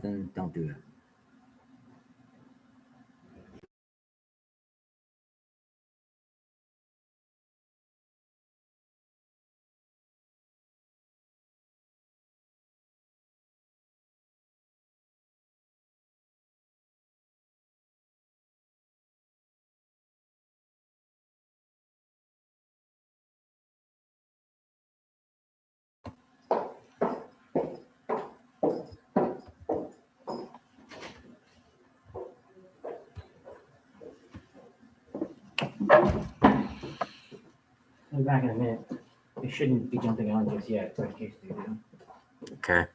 then don't do that. I'll be back in a minute. They shouldn't be jumping on just yet, but in case they do. Okay.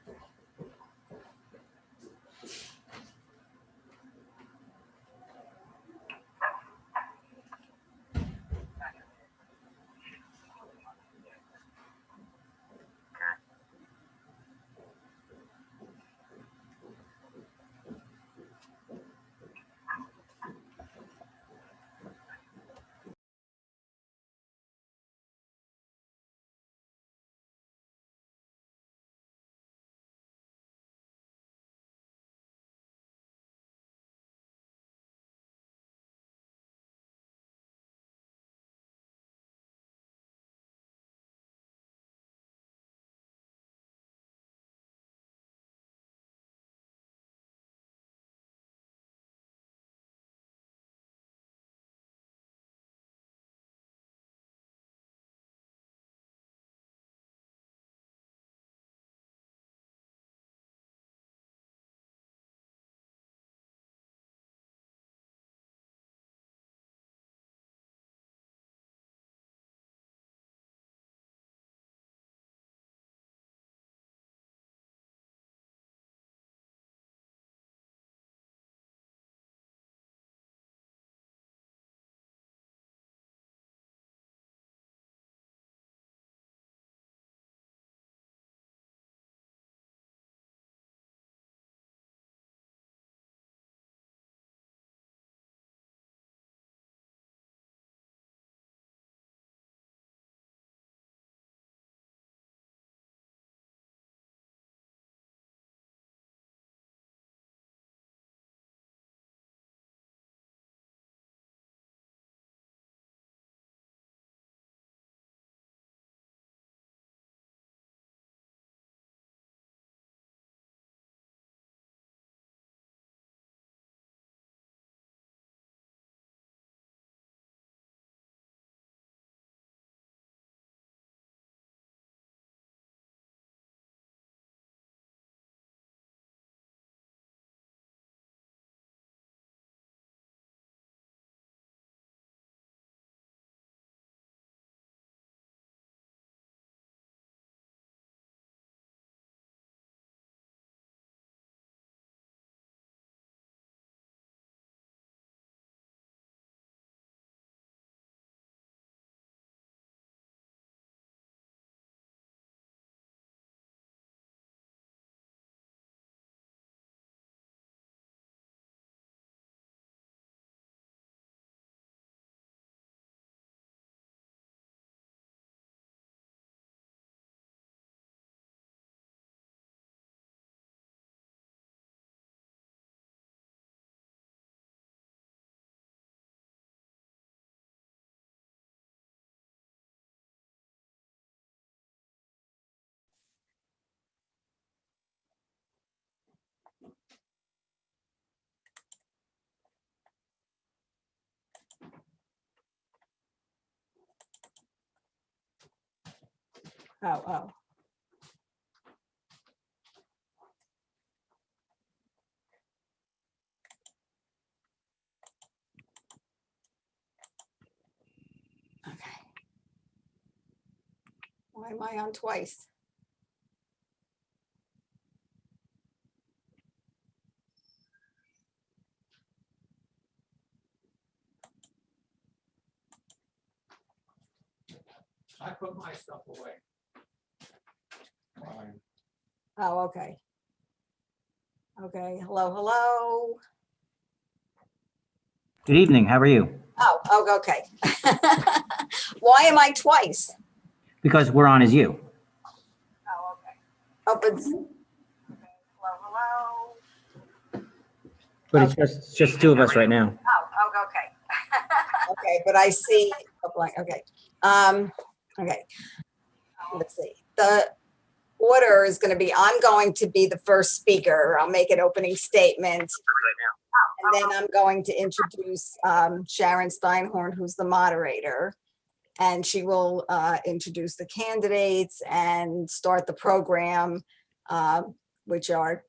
Oh. Okay. Why am I on twice? I put my stuff away. Fine. Oh, okay. Okay, hello. Good evening. How are you? Oh, okay. Why am I twice? Because we're on as you. Oh, okay. Oh, but, okay. Hello. But it's just two of us right now. Oh, okay. Okay, but I see, a blank, okay. Okay. Let's see. The order is going to be, I'm going to be the first speaker. I'll make an opening statement. And then I'm going to introduce Sharon Steinhorn, who's the moderator. And she will introduce the candidates and start the program, which are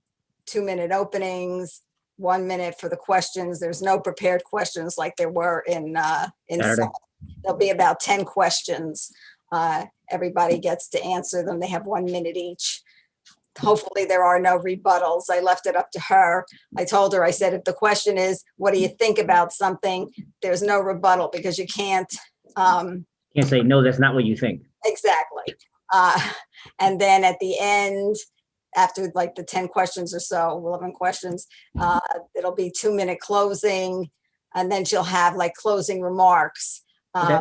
2-minute openings, 1 minute for the questions. There's no prepared questions like there were in Saturday. There'll be about 10 questions. Everybody gets to answer them. They have 1 minute each. Hopefully there are no rebuttals. I left it up to her. I told her, I said, if the question is, what do you think about something? There's no rebuttal because you can't. Can't say, no, that's not what you think. Exactly. And then at the end, after like the 10 questions or so, 11 questions, it'll be 2-minute closing. And then she'll have like closing remarks. Okay.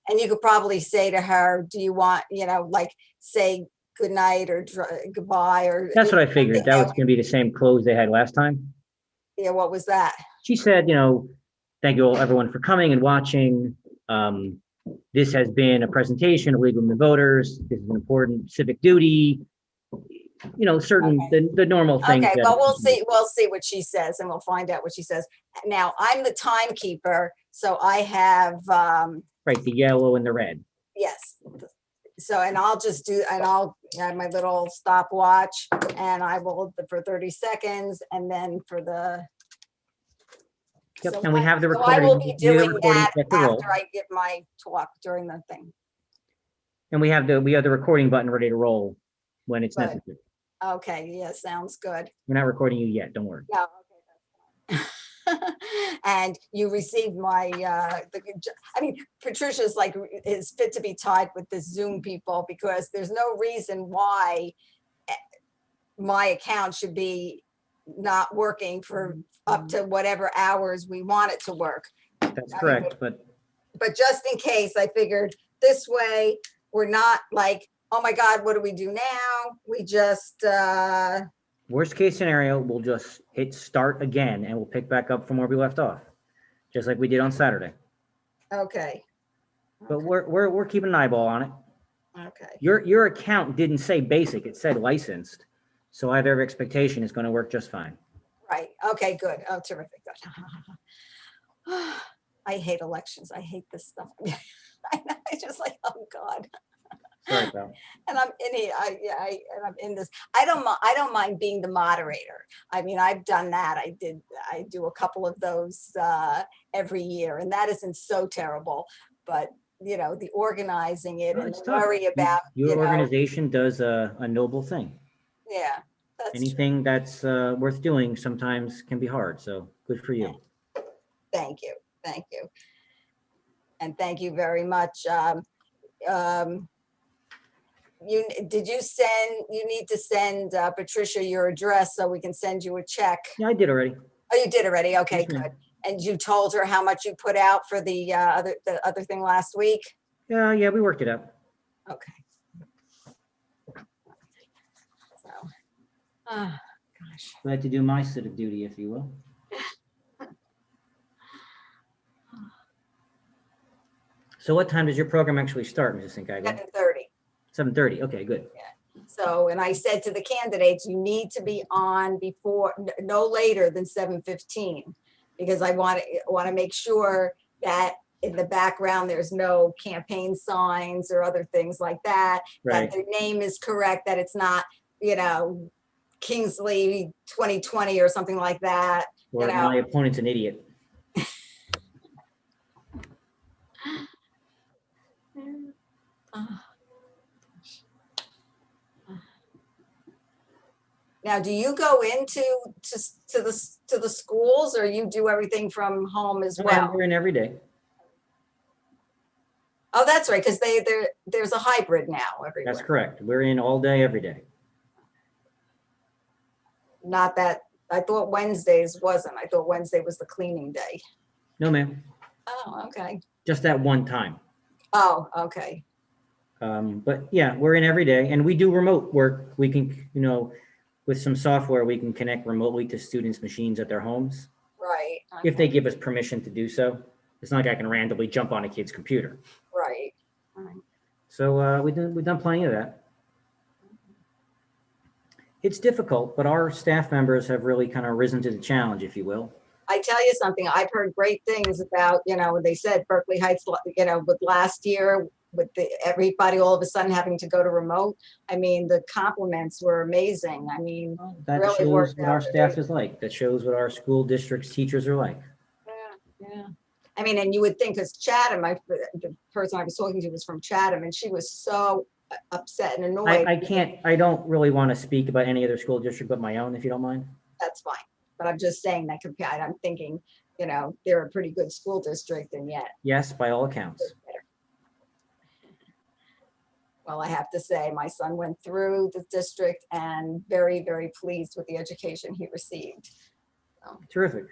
And you could probably say to her, do you want, like say good night or goodbye or. That's what I figured. That was going to be the same close they had last time. Yeah, what was that? She said, thank you all, everyone, for coming and watching. This has been a presentation of League of Women Voters. This is an important civic duty. Certain the normal things. Okay, well, we'll see what she says and we'll find out what she says. Now, I'm the timekeeper, so I have right, the yellow and the red. yes. So, and I'll have my little stopwatch and I will for 30 seconds and then for the. Yep, So and we have the So recording. I will be doing that set to roll. after I give my talk during the thing. And we have the recording button ready to roll when it's Good. necessary. Okay, yeah, sounds good. We're not recording you yet, don't worry. No, okay, that's fine. And you received my, Patricia's like, is fit to be tied with the Zoom people because there's no reason why my account should be not working for up to whatever hours we want it to work. That's correct, but just in case, I figured this way, we're not like, oh my God, what do we do now? We just, worst case scenario, we'll just hit start again and we'll pick back up from where we left off, just like we did on Saturday. okay. But we're keeping an eyeball on it. Okay. Your account didn't say basic; it said licensed. So I have every expectation it's going to work just fine. Right. Okay, good. Oh, terrific. Good. I hate elections. I hate this stuff. I just like, oh God. Sorry, pal. And I'm in here. I'm in this. I don't mind being the moderator. I mean, I've done that. I do a couple of those every year, and that isn't so terrible. But the organizing it No, and it's the tough. worry about Your organization does a noble thing. Yeah, that's Anything that's worth doing sometimes can be hard. So good for you. Thank you. And thank you very much. You need to send Patricia your address so we can send you a check. Yeah, I did already. Oh, you did already? Okay, Yes, ma'am. good. And you told her how much you put out for the other thing last week? Yeah, we worked it out. Okay. So, gosh. Glad to do my civic duty, if you will. So what time does your program actually start, Mrs. Sinkago? 7:30. 7:30. Okay, good. So, and I said to the candidates, you need to be on before, no later than 7:15, because I want to make sure that in the background, there's no campaign signs or other things like that, Right. that their name is correct, that it's not, Kingsley 2020 or something like that. Or my opponent's an idiot. Now, do you go into to the schools, or you do everything from home as well? We're in every day. Oh, that's right, because there's a hybrid now everywhere. That's correct. We're in all day, every day. Not that, I thought Wednesdays wasn't. I thought Wednesday was the cleaning day. No, ma'am. Oh, okay. Just that one time. Oh, okay. But yeah, we're in every day, and we do remote work. We can, with some software, we can connect remotely to students' machines at their homes, Right. if they okay, give us permission to do so. It's not like I can randomly jump on a kid's computer. Right. So we've done plenty of that. It's difficult, but our staff members have really kind of risen to the challenge, if you will. I tell you something, I've heard great things about, they said Berkeley Heights, with last year, with everybody all of a sudden having to go to remote. I mean, the compliments were amazing. I mean, That Really shows worked what out our staff is like. That shows what our school districts' teachers are like. yeah. I mean, and you would think, because Chatham, the person I was talking to was from Chatham, and she was so upset and annoyed. I don't really want to speak about any other school district but my own, if you don't mind. That's fine. But I'm just saying that I'm thinking, they're a pretty good school district, and yet, Yes, by all accounts. well, I have to say, my son went through the district and very, very pleased with the education he received. Terrific.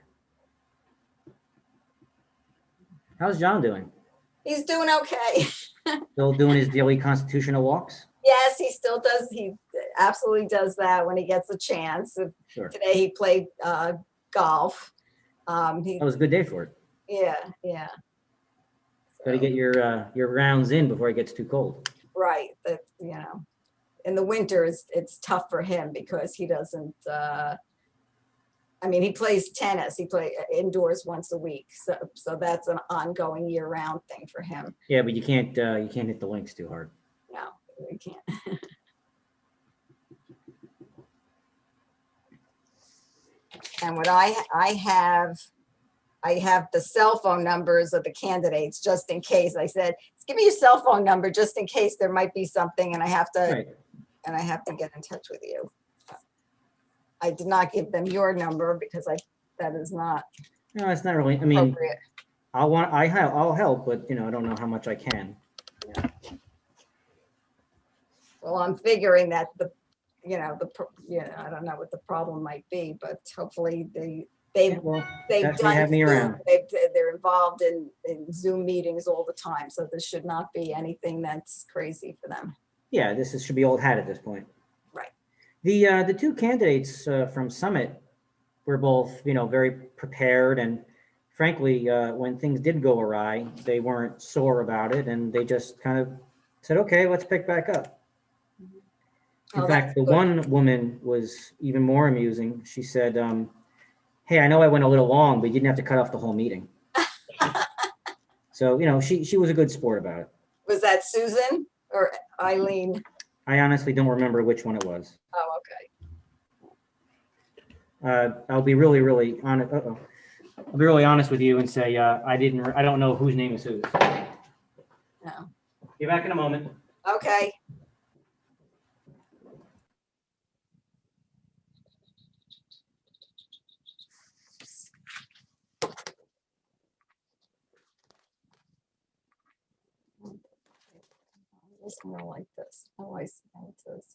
How's John doing? He's doing okay. Still doing his daily constitutional walks? Yes, he still does. He absolutely does that when he gets a chance. Sure. Today he played golf. That was a good day for it. Yeah. Got to get your rounds in before it gets too cold. Right. That, in the winter it's tough for him because he doesn't, he plays tennis. He plays indoors once a week. So that's an ongoing year round thing for him. Yeah, but you can't hit the links too hard. No, we can't. And what I have the cell phone numbers of the candidates just in case. I said, give me your cell phone number just in case there might be something and I have to Right. get in touch with you. I did not give them your number because that is not No, it's not really. I mean, appropriate. I'll help, but I don't know how much I can. Well, I'm figuring that I don't know what the problem might be, but hopefully they've Well, they've that's why you done have me Zoom. around. They're involved in Zoom meetings all the time, so this should not be anything that's crazy for them. Yeah, should be old hat at this point. Right. The two candidates from Summit were both, very prepared, and frankly, when things did go awry, they weren't sore about it, and they just kind of said, "Okay, let's pick back up." In Oh, fact, that's the good. one woman was even more amusing. She said, "Hey, I know I went a little long, but you didn't have to cut off the whole meeting." So, she was a good sport about it. Was that Susan or Eileen? I honestly don't remember which one it was. Oh, okay. I'll be really, really honest. I'll be really honest with you and say I don't know whose name is whose. No. Be back in a moment. Okay. It's more like this. Oh, I see how it is.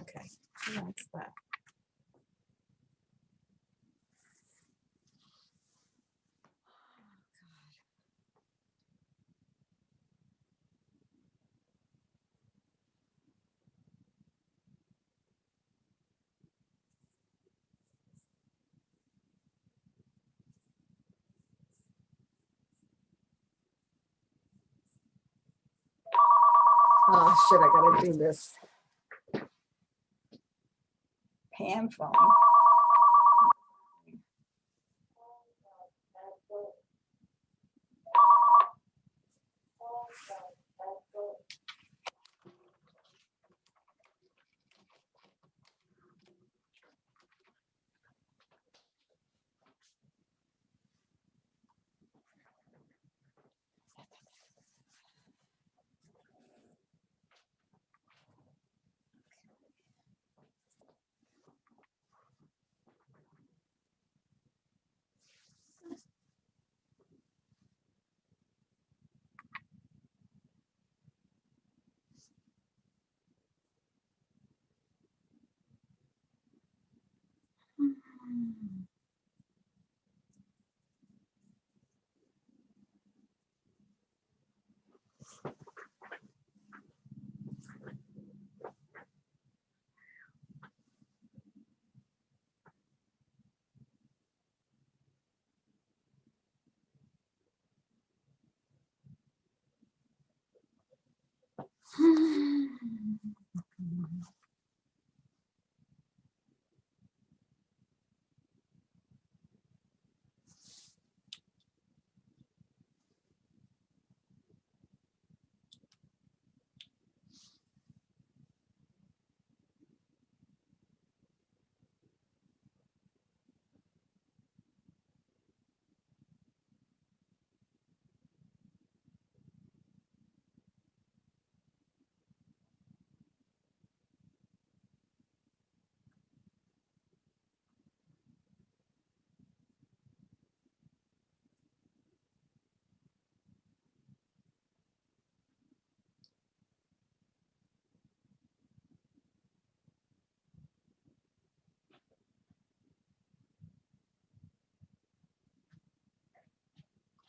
Okay, that's that. Oh, shit, I gotta do this. Pan phone.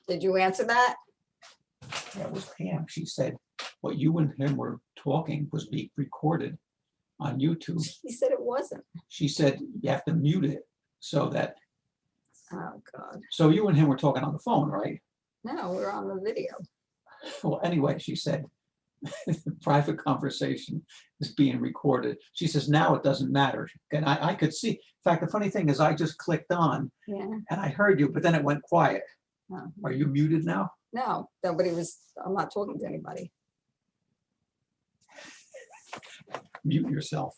Did you answer that? That was Pam. She said what you and him were talking was being recorded on YouTube. He said it wasn't. She said you have to mute it so that, Oh, God. so you and him were talking on the phone, right? No, we're on the video. Well, anyway, she said the private conversation is being recorded. She says now it doesn't matter. And I could see. In fact, the funny thing is I just clicked on Yeah. and I heard you, but then it went quiet. Oh. Are you muted now? No, nobody was, I'm not talking to anybody. Mute yourself.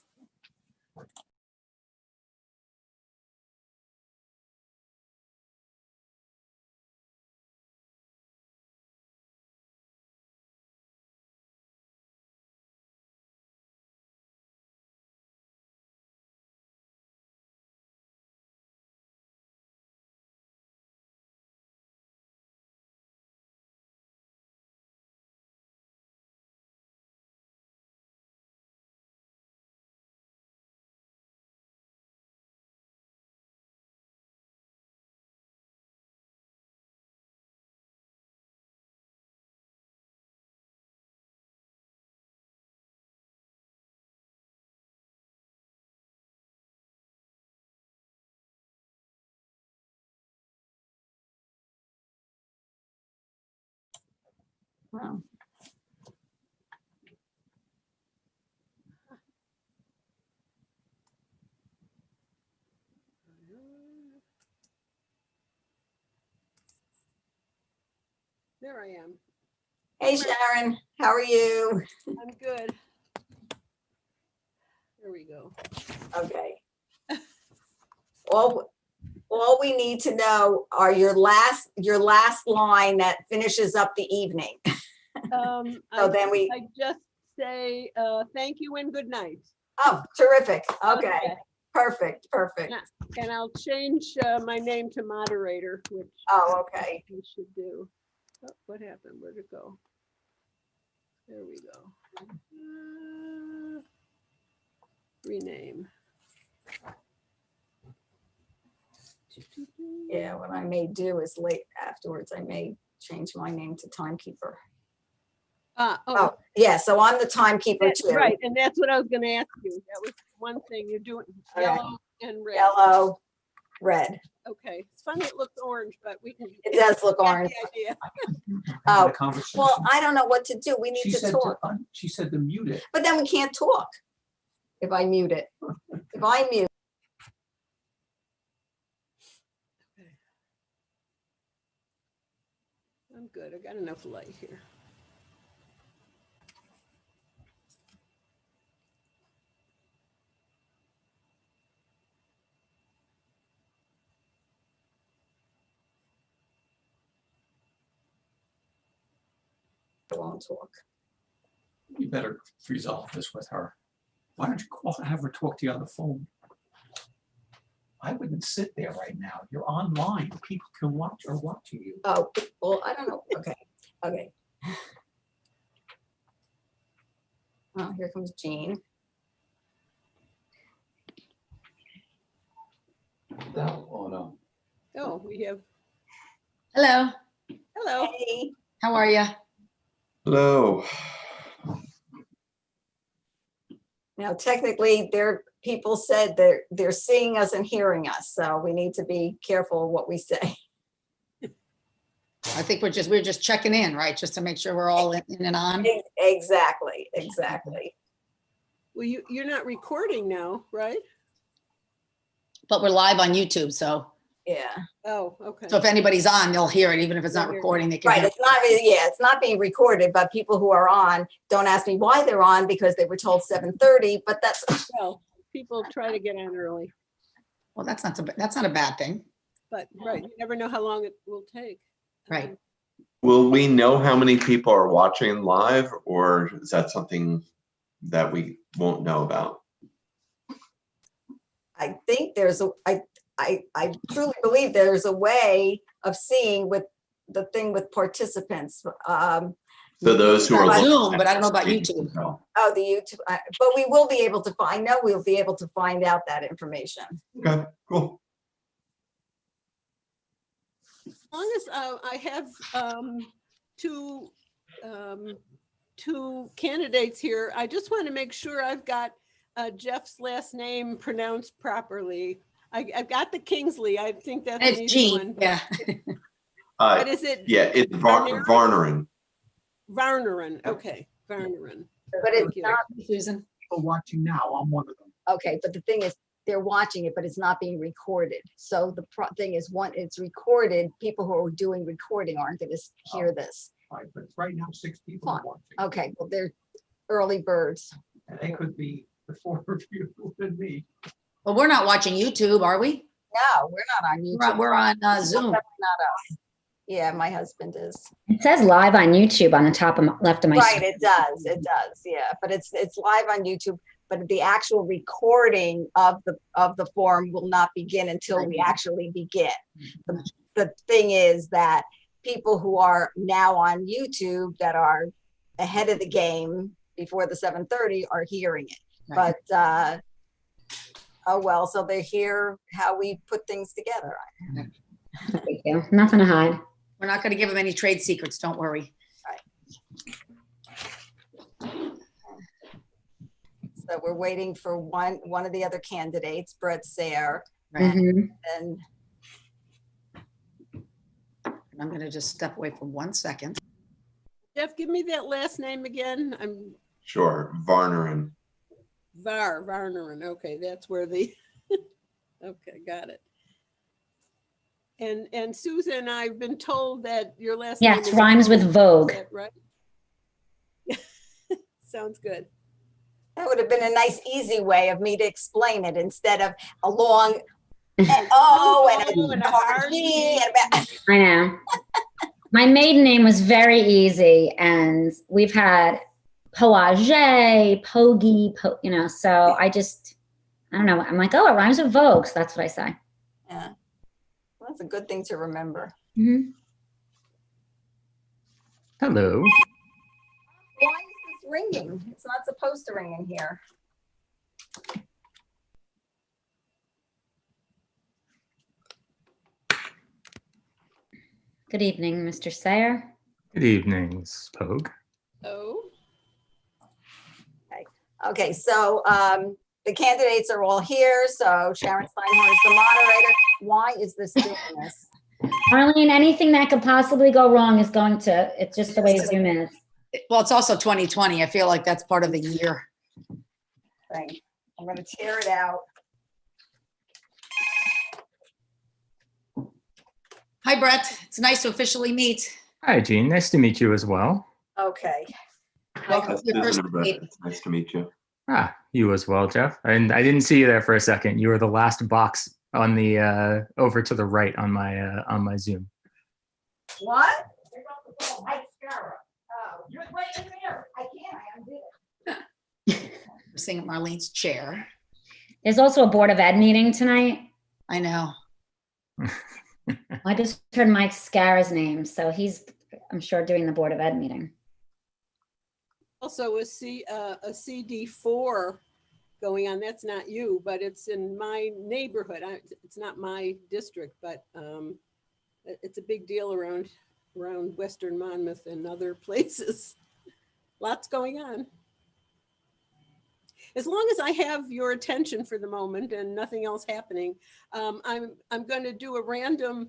Wow. There I am. Hey, Sharon, how are you? I'm good. There we go. Okay. All we need to know are your last line that finishes up the evening. So then we, I just say thank you and good night. oh, terrific. Okay, perfect. And I'll change my name to moderator, which Oh, okay. we should do. Oh, what happened? Where'd it go? There we go. Rename. Yeah, what I may do is late afterwards, I may change my name to timekeeper. Oh, yeah, so I'm the timekeeper that's too. right. And that's what I was going to ask you. That was one thing you're doing. All right. Yellow and red. Yellow, red. Okay. It's funny it looks orange, but we can It does look get orange. the idea. Oh, The conversation. Well, I don't know what to do. We need She to said talk. she said to mute it. But then we can't talk if I mute it. If I mute, I'm good. I got enough light here. I won't talk. You better resolve this with her. Why don't you call, have her talk to you on the phone? I wouldn't sit there right now. You're online. People can watch or watching you. Oh, well, I don't know. Okay, okay. Oh, here comes Jean. Oh, no. Oh, we have, Hello, hello. Hey, how are you? Hello. now technically people said they're seeing us and hearing us, so we need to be careful what we say. I think we're just checking in, right? Just to make sure we're all in and on. Exactly. Well, you're not recording now, right? But we're live on YouTube, so Yeah, Oh, okay. if anybody's on, they'll hear it, even if it's not They'll hear it. recording, they can right. hear it. It's not really, yeah, it's not being recorded, but people who are on, don't ask me why they're on because they were told 7:30, but that's, Well, people try to get on early, Well, that's not a bad thing, but right, you never know how long it will take. right? Will we know how many people are watching live, or is that something that we won't know about? I think I truly believe there's a way of seeing with the thing with participants. So those who are On looking Zoom, at but I don't know about this YouTube. know. Oh, the YouTube, but we will be able to, I know we'll be able to find out that information. Okay, cool. long as I have two two candidates here, I just want to make sure I've got Jeff's last name pronounced properly. I've got the Kingsley. I think that's an It's easy one. Jean, yeah. What is it? Yeah, it's Varneren. Varneren. Okay, Varneren. But it's Thank you. not, Susan. People watching now, I'm one of them. okay, but the thing is, they're watching it, but it's not being recorded. So the thing is, one, it's recorded, people who are doing recording aren't gonna hear this. Right, but right now, 6 people are Fine. watching. Okay, well, they're early birds. And they could be the 4 of you and me. Well, we're not watching YouTube, are we? No, we're not on YouTube. We're on Zoom. Definitely not us. Yeah, my husband is. It says live on YouTube on the top of left of my Right, screen. it does, yeah, but it's live on YouTube, but the actual recording of the forum will not begin until we actually begin. The thing is that people who are now on YouTube that are ahead of the game before the 7:30 are hearing it. Right. But oh well, so they hear how we put things together. No big deal. Nothing to hide. We're not going to give them any trade secrets, don't worry. So we're waiting for one of the other candidates, Brett Sayre, Right. Mhm. and And I'm going to just step away for 1 second. Jeff, give me that last name again. I'm Sure, Varneren. Varneren. Okay, that's where the, okay, got it. And Susan, I've been told that your last name Yes, is rhymes with Vogue. Is that right? Sounds good. that would have been a nice, easy way of me to explain it instead of a long O and a hard G. I know. My maiden name was very easy, and we've had Poage, Pogi, so I don't know. I'm like, oh, it rhymes with Vogue, so that's what I say. Yeah, well, that's a good thing to remember. Mhm. Hello. Why is this ringing? It's not supposed to ring in here. Good evening, Mr. Sayre. Good evening, Ms. Pogue. Oh, Okay, so the candidates are all here. So Sharon Steinhardt is the moderator. Why is this doing this? Arlene, anything that could possibly go wrong is it's just the way Zoom is. Well, it's also 2020. I feel like that's part of the year. Thing? I'm gonna tear it out. Hi, Brett. It's nice to officially meet. Hi, Jean. Nice to meet you as well. Okay. Welcome to your first Susan, Brett, meeting. it's nice to meet you. Ah, you as well, Jeff. And I didn't see you there for a second. You were the last box on the over to the right on my Zoom. What? Oh, you're right in there. I can't, I undid it. We're sitting at Marlene's chair. There's also a Board of Ed meeting tonight. I know. I just heard Mike Scarra's name, so he's, I'm sure, doing the Board of Ed meeting. also a CD4 going on. That's not you, but it's in my neighborhood. It's not my district, but it's a big deal around Western Monmouth and other places. Lots going on. As long as I have your attention for the moment and nothing else happening, I'm going to do a random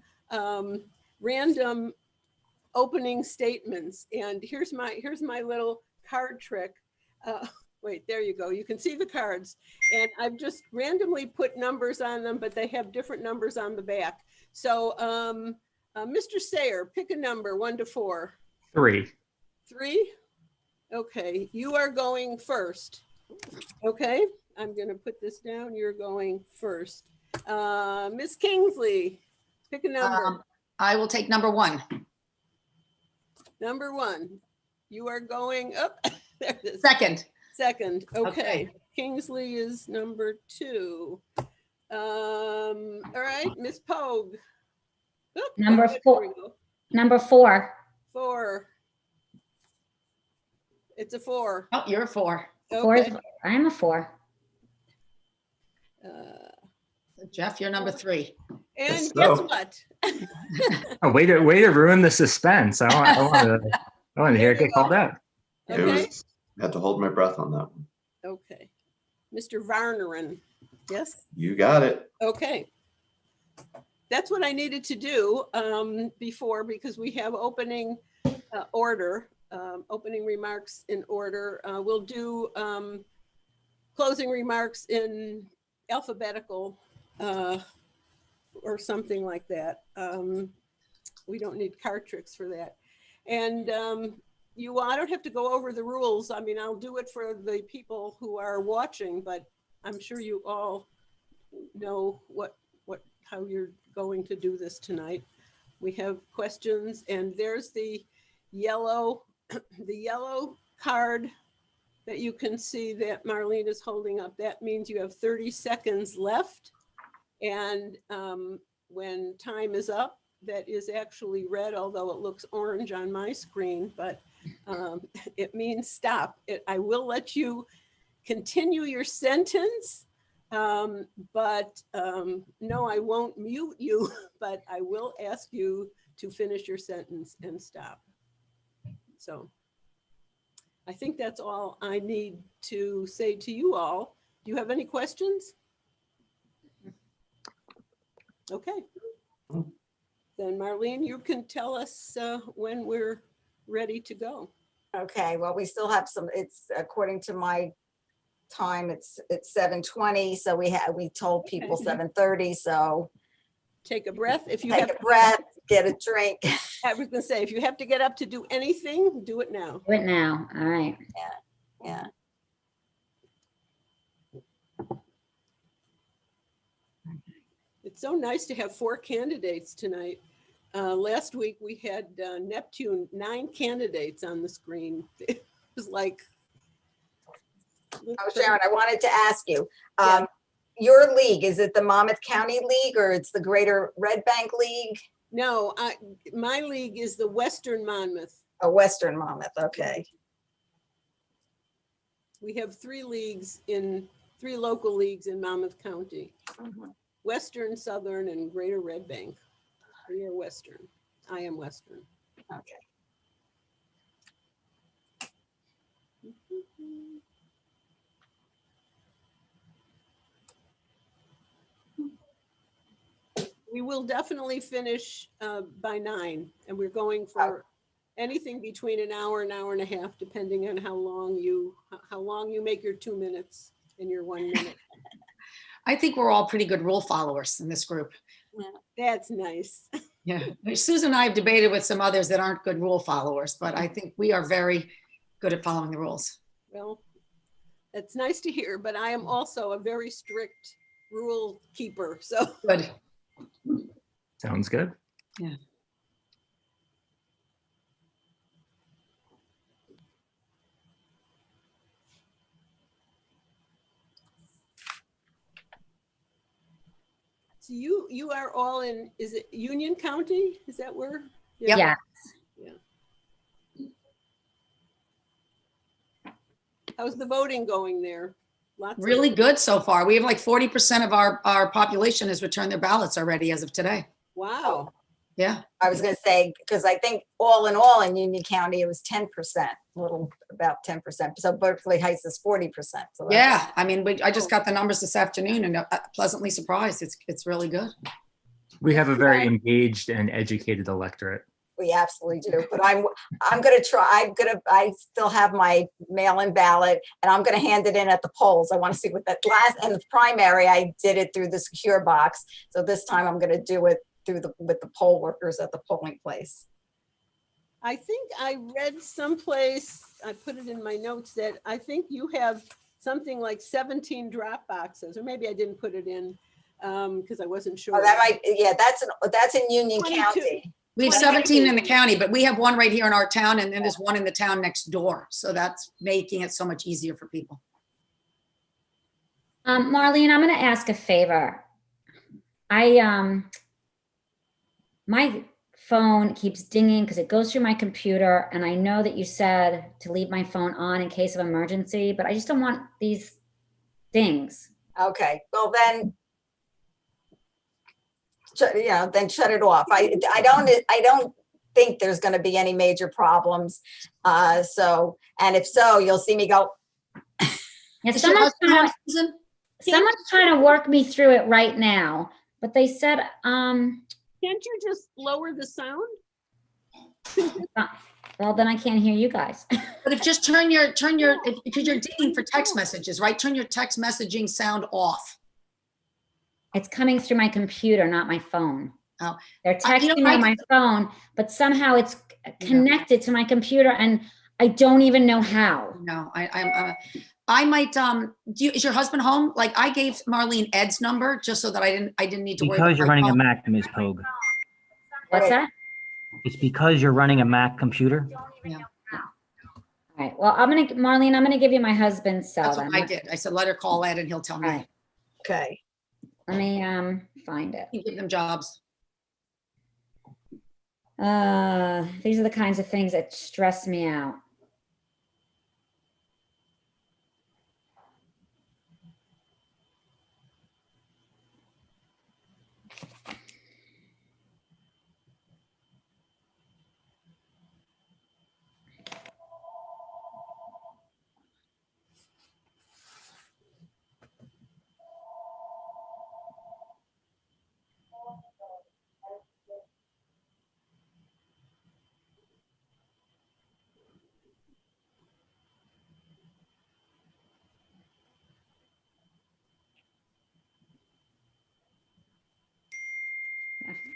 opening statements. And here's my little card trick. Wait, there you go. You can see the cards. And I've just randomly put numbers on them, but they have different numbers on the back. So Mr. Sayre, pick a number, 1 to 4. 3. 3? Okay, you are going first. Okay, I'm gonna put this down. You're going first. Miss Kingsley, pick a number. I will take number 1. Number 1. You are going up. There it is. Second. Second. Okay. Okay. Kingsley is number 2. All right, Miss Pogue. Oop, Number okay, 4. there we go. Number 4. 4. It's a 4. Oh, you're a 4. Okay. I'm a 4. Uh, Jeff, you're number 3. And so. guess what? Oh, way to ruin the suspense. I want to hear it get called out. It Okay, was, had to hold my breath on that one. okay. Mr. Varneren, yes? You got it. Okay. That's what I needed to do before, because we have opening opening remarks in order. We'll do closing remarks in alphabetical or something like that. We don't need card tricks for that. And I don't have to go over the rules. I mean, I'll do it for the people who are watching, but I'm sure you all know how you're going to do this tonight. We have questions, and there's the yellow card that you can see that Marlene is holding up. That means you have 30 seconds left. And when time is up, that is actually red, although it looks orange on my screen, but it means stop. I will let you continue your sentence, but no, I won't mute you, but I will ask you to finish your sentence and stop. So I think that's all I need to say to you all. Do you have any questions? Okay. Then Marlene, you can tell us when we're ready to go. Okay, well, we still have some, it's according to my time, it's 7:20, so we told people Okay. 7:30, so Take a breath. If you take have a breath, get a drink. I was gonna say, if you have to get up to do anything, do it now. Do it now. All right. Yeah. It's so nice to have 4 candidates tonight. Last week we had Neptune, 9 candidates on the screen. It was like. Oh, Sharon, I wanted to ask you, Yeah. your league, is it the Monmouth County League or it's the Greater Red Bank League? No, my league is the Western Monmouth. Oh, Western Monmouth, okay. We have 3 local leagues in Monmouth County. Western, Southern, and Greater Red Bank. We are Western. I am Western. Okay. We will definitely finish by 9, and we're going for anything between an hour and a half, depending on how long you make your 2 minutes and your 1 minute. I think we're all pretty good rule followers in this group. That's nice. Yeah. Susan and I have debated with some others that aren't good rule followers, but I think we are very good at following the rules. Well, that's nice to hear, but I am also a very strict rule keeper, so. Good. Sounds good. Yeah. So you are all in, is it Union County? Is that where? Yep. Yeah. How's the voting going there? Lots of- Really good so far. We have like 40% of our population has returned their ballots already as of today. Wow. Yeah. I was gonna say, because I think all in all in Union County, it was 10%, about 10%. So Berkeley Heights is 40%. So that's- Yeah. I mean, I just got the numbers this afternoon and pleasantly surprised. It's really good. We have a very engaged and educated electorate. We absolutely do, but I'm gonna try. I still have my mail-in ballot, and I'm gonna hand it in at the polls. I want to see what that last and the primary. I did it through the secure box, so this time I'm gonna do it with the poll workers at the polling place. I think I read someplace, I put it in my notes, that I think you have something like 17 drop boxes, or maybe I didn't put it in because I wasn't sure. Oh, that might, yeah, that's in Union 22. County. We have 17 in the county, but we have one right here in our town and then there's one in the town next door. So that's making it so much easier for people. Marlene, I'm going to ask a favor. My phone keeps dinging because it goes through my computer, and I know that you said to leave my phone on in case of emergency, but I just don't want these dings. Okay, well then, then shut it off. I don't think there's going to be any major problems. So, and if so, you'll see me go, Yeah, Is your husband home, Susan? someone's trying to work me through it right now, but they said, Can't you just lower the sound? well, then I can't hear you guys. But if just because you're digging for text messages, right? Turn your text messaging sound off. It's coming through my computer, not my phone. Oh. They're texting me on my phone, but somehow it's connected to my computer and I don't even know how. No, I might, is your husband home? Like I gave Marlene Ed's number just so that I didn't need to worry about Because you're my running a phone. Mac, Ms. Pogue. What's that? It's because you're running a Mac computer. Yeah, All right. Well, Marlene, I'm gonna give you my husband's cell. that's what then. I did. I said, let her call Ed and he'll tell All me. right. okay. Let me find it. You give them jobs. These are the kinds of things that stress me out.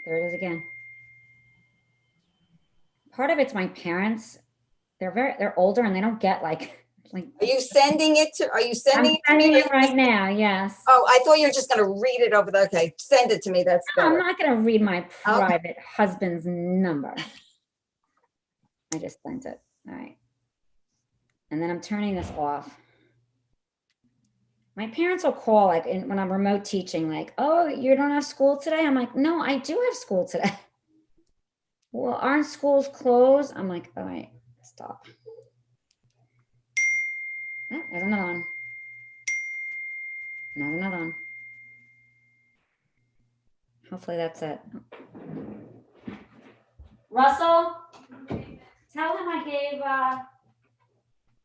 There it is again. Part of it's my parents. They're older and they don't get like. Are you sending it to I'm me? sending or it right now. Yes. Oh, I thought you were just going to read it over the, okay, send it to me. That's I'm better. not gonna read my private husband's number. I just sent it. All right. And then I'm turning this off. My parents will call like when I'm remote teaching, like, oh, you don't have school today? I'm like, no, I do have school today. Well, aren't schools closed? I'm like, all right, stop. Oh, there's another one. There's another one. Hopefully that's it. Russell, tell him I gave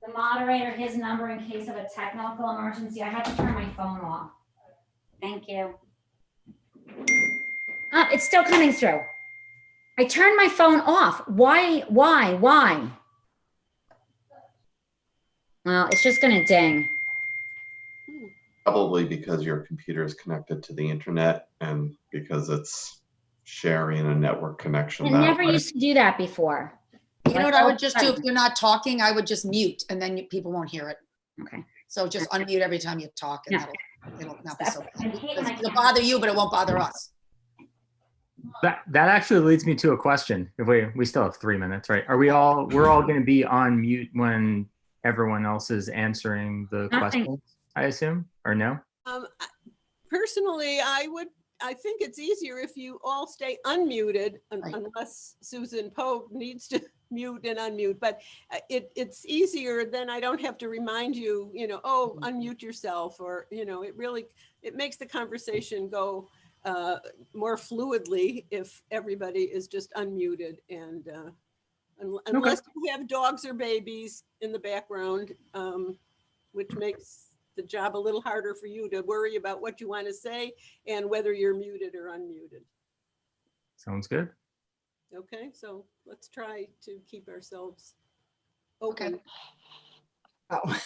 the moderator his number in case of a technical emergency. I had to turn my phone off. Thank you. It's still coming through. I turned my phone off. Why? Well, it's just gonna ding. Probably because your computer is connected to the internet and because it's sharing a network connection. It that never way. used to do that before. You know what I would just do if you're not talking? I would just mute and then people won't hear it. Okay. So just unmute every time you talk and Yeah. it'll not be so I hate when I it'll bother you, but it won't bother us. That actually leads me to a question. If we still have 3 minutes, right? We're all going to be on mute when everyone else is answering the Nothing. questions, I assume, or no? Personally, I think it's easier if you all stay unmuted Right. unless Susan Pogue needs to mute and unmute, but it's easier, then I don't have to remind you, oh, unmute yourself, or, it makes the conversation go more fluidly if everybody is just unmuted, and unless you have dogs or babies in the background, which makes the job a little harder for you to worry about what you want to say and whether you're muted or unmuted. Sounds good. Okay, so let's try to keep ourselves open. Okay. Oh.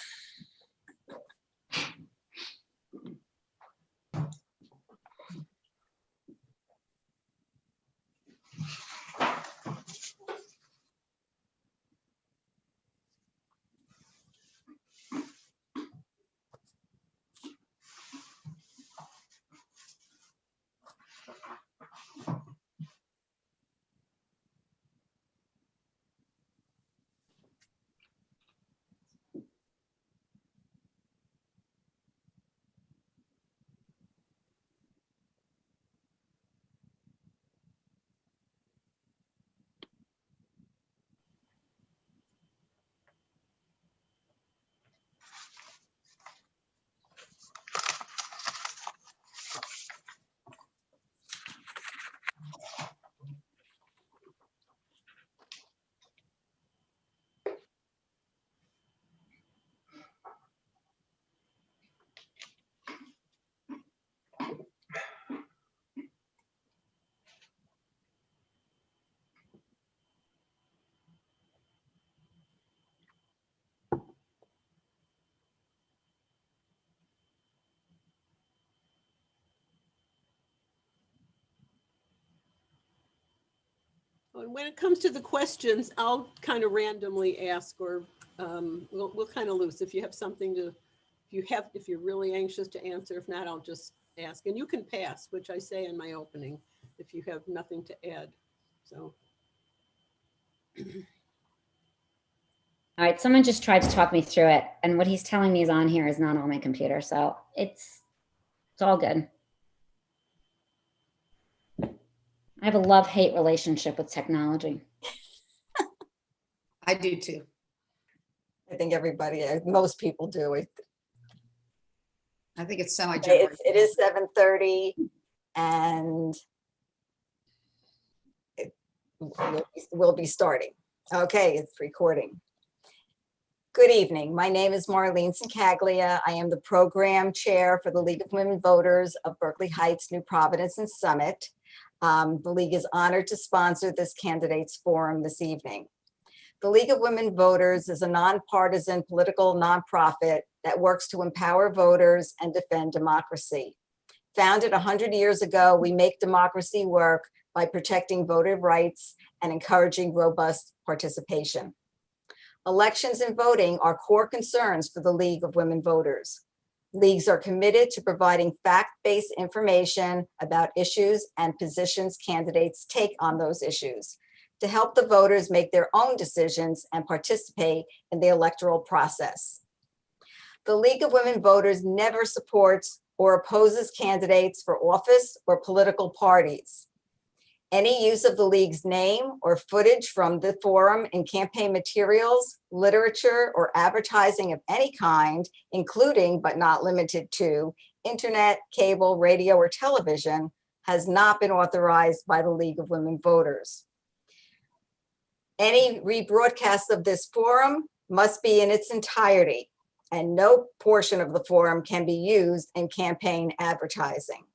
When it comes to the questions, I'll kind of randomly ask, or we'll kind of loose. If you have something to, if you're really anxious to answer, if not, I'll just ask. And you can pass, which I say in my opening, if you have nothing to add. So. All right, someone just tried to talk me through it, and what he's telling me is on here is not on my computer, so it's all good. I have a love-hate relationship with technology. I do too. I think everybody, most people do. I think it's semi-generational. It is 7:30 and we'll be starting. Okay, it's recording. Good evening. My name is Marlene Sincaglia. I am the program chair for the League of Women Voters of Berkeley Heights, New Providence, and Summit. The League is honored to sponsor this candidates forum this evening. The League of Women Voters is a nonpartisan political nonprofit that works to empower voters and defend democracy. Founded 100 years ago, we make democracy work by protecting voter rights and encouraging robust participation. Elections and voting are core concerns for the League of Women Voters. Leagues are committed to providing fact-based information about issues and positions candidates take on those issues to help the voters make their own decisions and participate in the electoral process. The League of Women Voters never supports or opposes candidates for office or political parties. Any use of the League's name or footage from the forum in campaign materials, literature, or advertising of any kind, including but not limited to internet, cable, radio, or television, has not been authorized by the League of Women Voters. Any rebroadcast of this forum must be in its entirety, and no portion of the forum can be used in campaign advertising.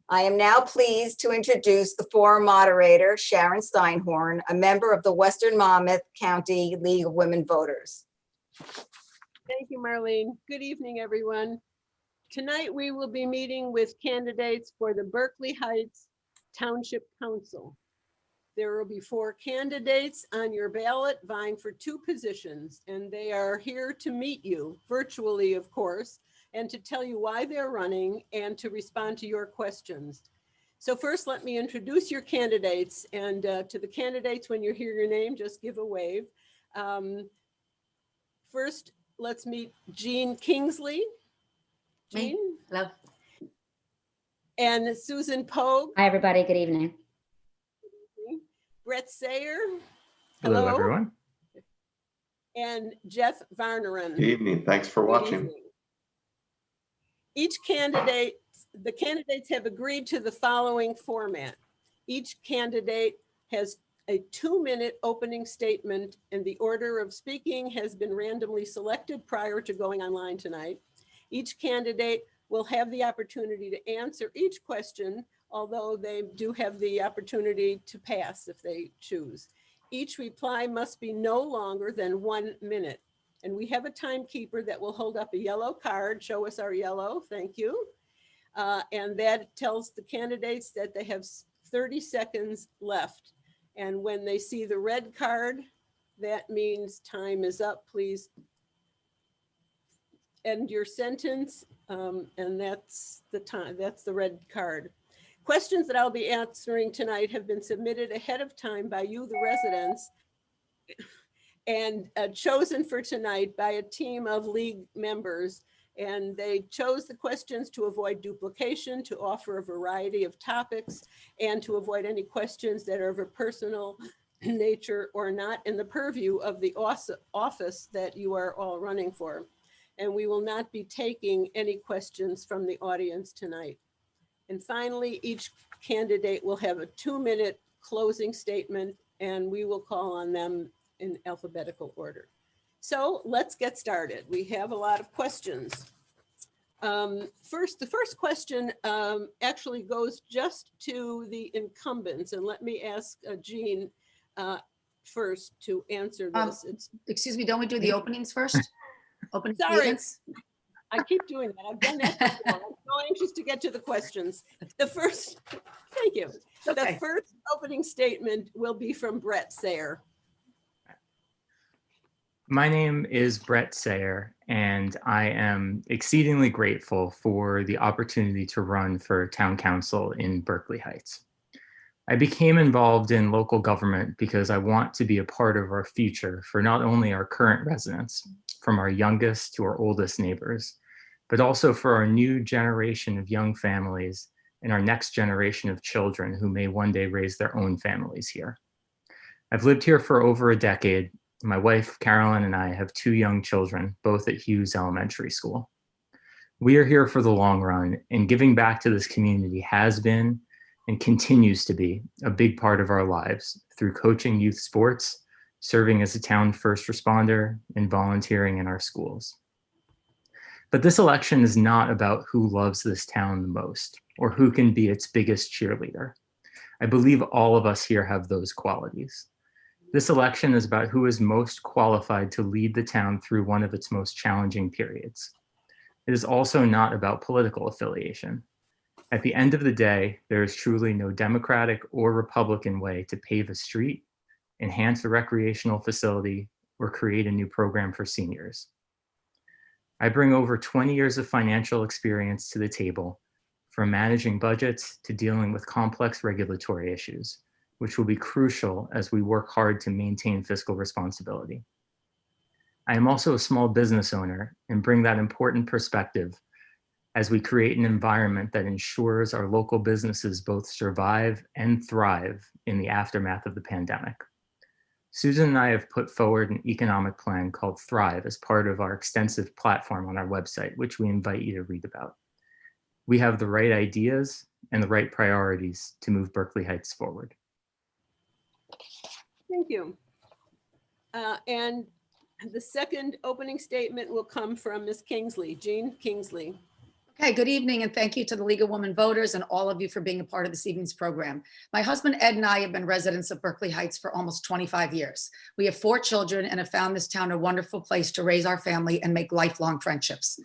I am now pleased to introduce the forum moderator, Sharon Steinhorn, a member of the Western Monmouth County League of Women Voters. Thank you, Marlene. Good evening, everyone. Tonight, we will be meeting with candidates for the Berkeley Heights Township Council. There will be 4 candidates on your ballot vying for 2 positions, and they are here to meet you virtually, of course, and to tell you why they're running and to respond to your questions. So first, let me introduce your candidates, and to the candidates, when you hear your name, just give a wave. First, let's meet Jean Kingsley. Jean? Hello. And Susan Pogue. Hi, everybody. Good evening. Brett Sayer. Hello, everyone. And Jeff Varneren. Good evening. Thanks for watching. Each candidate, the candidates have agreed to the following format. Each candidate has a 2-minute opening statement, and the order of speaking has been randomly selected prior to going online tonight. Each candidate will have the opportunity to answer each question, although they do have the opportunity to pass if they choose. Each reply must be no longer than 1 minute. And we have a timekeeper that will hold up a yellow card. Show us our yellow, thank you. And that tells the candidates that they have 30 seconds left. And when they see the red card, that means time is up. Please end your sentence. And that's the time, that's the red card. Questions that I'll be answering tonight have been submitted ahead of time by you, the residents, and chosen for tonight by a team of League members. And they chose the questions to avoid duplication, to offer a variety of topics, and to avoid any questions that are of a personal nature or not in the purview of the office that you are all running for. And we will not be taking any questions from the audience tonight. And finally, each candidate will have a 2-minute closing statement, and we will call on them in alphabetical order. So let's get started. We have a lot of questions. The first question actually goes just to the incumbents, and let me ask Jean first to answer this. Excuse me, don't we do the openings first? Opening Sorry. statements? I keep doing that. I've done that before. I'm so anxious to get to the questions. The first, thank you. The Okay. first opening statement will be from Brett Sayer. My name is Brett Sayer, and I am exceedingly grateful for the opportunity to run for town council in Berkeley Heights. I became involved in local government because I want to be a part of our future for not only our current residents, from our youngest to our oldest neighbors, but also for our new generation of young families and our next generation of children who may one day raise their own families here. I've lived here for over a decade. My wife, Carolyn, and I have 2 young children, both at Hughes Elementary School. We are here for the long run, and giving back to this community has been and continues to be a big part of our lives through coaching youth sports, serving as a town first responder, and volunteering in our schools. But this election is not about who loves this town the most or who can be its biggest cheerleader. I believe all of us here have those qualities. This election is about who is most qualified to lead the town through one of its most challenging periods. It is also not about political affiliation. At the end of the day, there is truly no Democratic or Republican way to pave a street, enhance a recreational facility, or create a new program for seniors. I bring over 20 years of financial experience to the table, from managing budgets to dealing with complex regulatory issues, which will be crucial as we work hard to maintain fiscal responsibility. I am also a small business owner and bring that important perspective as we create an environment that ensures our local businesses both survive and thrive in the aftermath of the pandemic. Susan and I have put forward an economic plan called Thrive as part of our extensive platform on our website, which we invite you to read about. We have the right ideas and the right priorities to move Berkeley Heights forward. Thank you. And the second opening statement will come from Ms. Kingsley, Jean Kingsley. Okay, good evening, and thank you to the League of Women Voters and all of you for being a part of this evening's program. My husband Ed and I have been residents of Berkeley Heights for almost 25 years. We have 4 children and have found this town a wonderful place to raise our family and make lifelong friendships.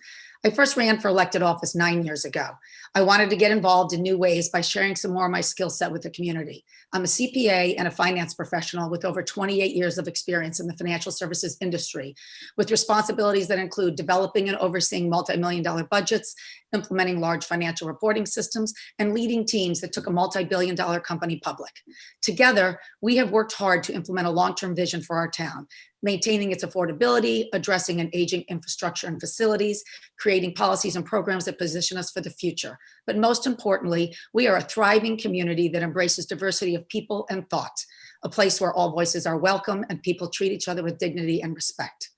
I first ran for elected office 9 years ago. I wanted to get involved in new ways by sharing some more of my skill set with the community. I'm a CPA and a finance professional with over 28 years of experience in the financial services industry, with responsibilities that include developing and overseeing multi-million-dollar budgets, implementing large financial reporting systems, and leading teams that took a multi-billion-dollar company public. Together, we have worked hard to implement a long-term vision for our town, maintaining its affordability, addressing an aging infrastructure and facilities, creating policies and programs that position us for the future. But most importantly, we are a thriving community that embraces diversity of people and thought, a place where all voices are welcome and people treat each other with dignity and respect.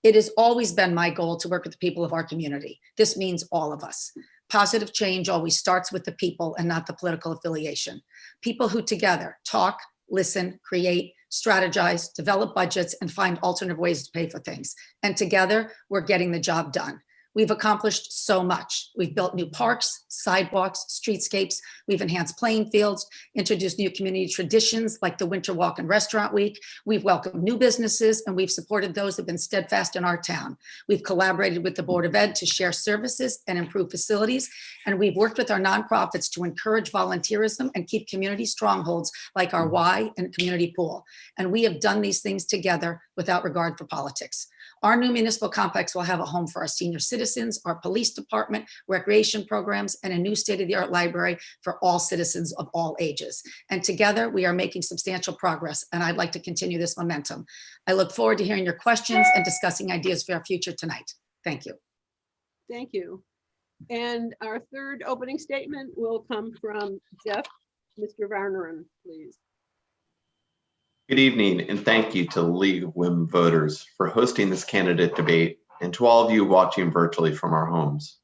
It has always been my goal to work with the people of our community. This means all of us. Positive change always starts with the people and not the political affiliation. People who together talk, listen, create, strategize, develop budgets, and find alternative ways to pay for things. And together, we're getting the job done. We've accomplished so much. We've built new parks, sidewalks, streetscapes. We've enhanced playing fields, introduced new community traditions like the Winter Walk and Restaurant Week. We've welcomed new businesses, and we've supported those who've been steadfast in our town. We've collaborated with the Board of Ed to share services and improve facilities. And we've worked with our nonprofits to encourage volunteerism and keep community strongholds like our Y and community pool. And we have done these things together without regard for politics. Our new municipal complex will have a home for our senior citizens, our police department, recreation programs, and a new state-of-the-art library for all citizens of all ages. And together, we are making substantial progress, and I'd like to continue this momentum. I look forward to hearing your questions and discussing ideas for our future tonight. Thank you. Thank you. And our third opening statement will come from Jeff. Mr. Varneren, please. Good evening, and thank you to the League of Women Voters for hosting this candidate debate, and to all of you watching virtually from our homes.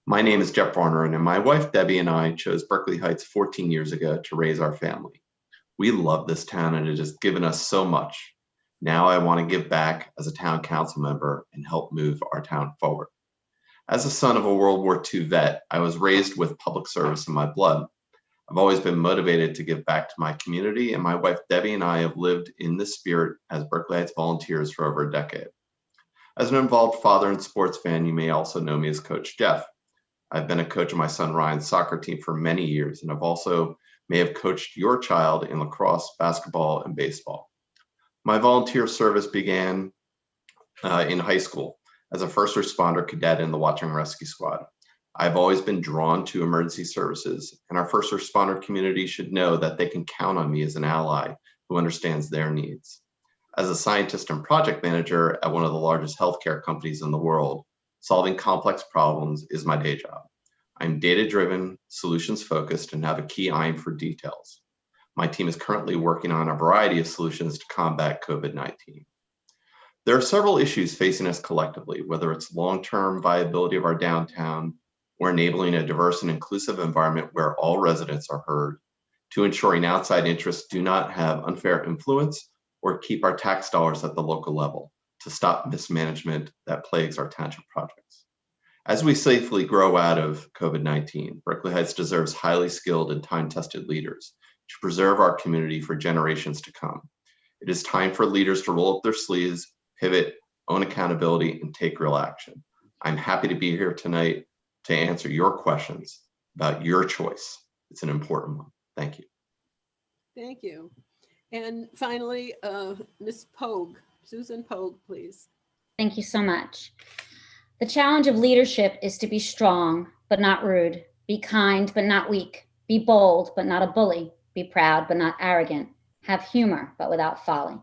My name is Jeff Varner, and my wife Debbie and I chose Berkeley Heights 14 years ago to raise our family. We love this town, and it has given us so much. Now I want to give back as a town council member and help move our town forward. As a son of a World War II vet, I was raised with public service in my blood. I've always been motivated to give back to my community, and my wife Debbie and I have lived in this spirit as Berkeley Heights volunteers for over a decade. As an involved father and sports fan, you may also know me as Coach Jeff. I've been a coach of my son Ryan's soccer team for many years, and I've also may have coached your child in lacrosse, basketball, and baseball. My volunteer service began in high school as a first responder cadet in the Watch and Rescue Squad. I've always been drawn to emergency services, and our first responder community should know that they can count on me as an ally who understands their needs. As a scientist and project manager at one of the largest healthcare companies in the world, solving complex problems is my day job. I'm data-driven, solutions-focused, and have a key eye for details. My team is currently working on a variety of solutions to combat COVID-19. There are several issues facing us collectively, whether it's long-term viability of our downtown, or enabling a diverse and inclusive environment where all residents are heard, to ensuring outside interests do not have unfair influence or keep our tax dollars at the local level to stop mismanagement that plagues our township projects. As we safely grow out of COVID-19, Berkeley Heights deserves highly skilled and time-tested leaders to preserve our community for generations to come. It is time for leaders to roll up their sleeves, pivot, own accountability, and take real action. I'm happy to be here tonight to answer your questions about your choice. It's an important one. Thank you. Thank you. And finally, Ms. Pogue, Susan Pogue, please. Thank you so much. The challenge of leadership is to be strong, but not rude, be kind, but not weak, be bold, but not a bully, be proud, but not arrogant, have humor, but without folly.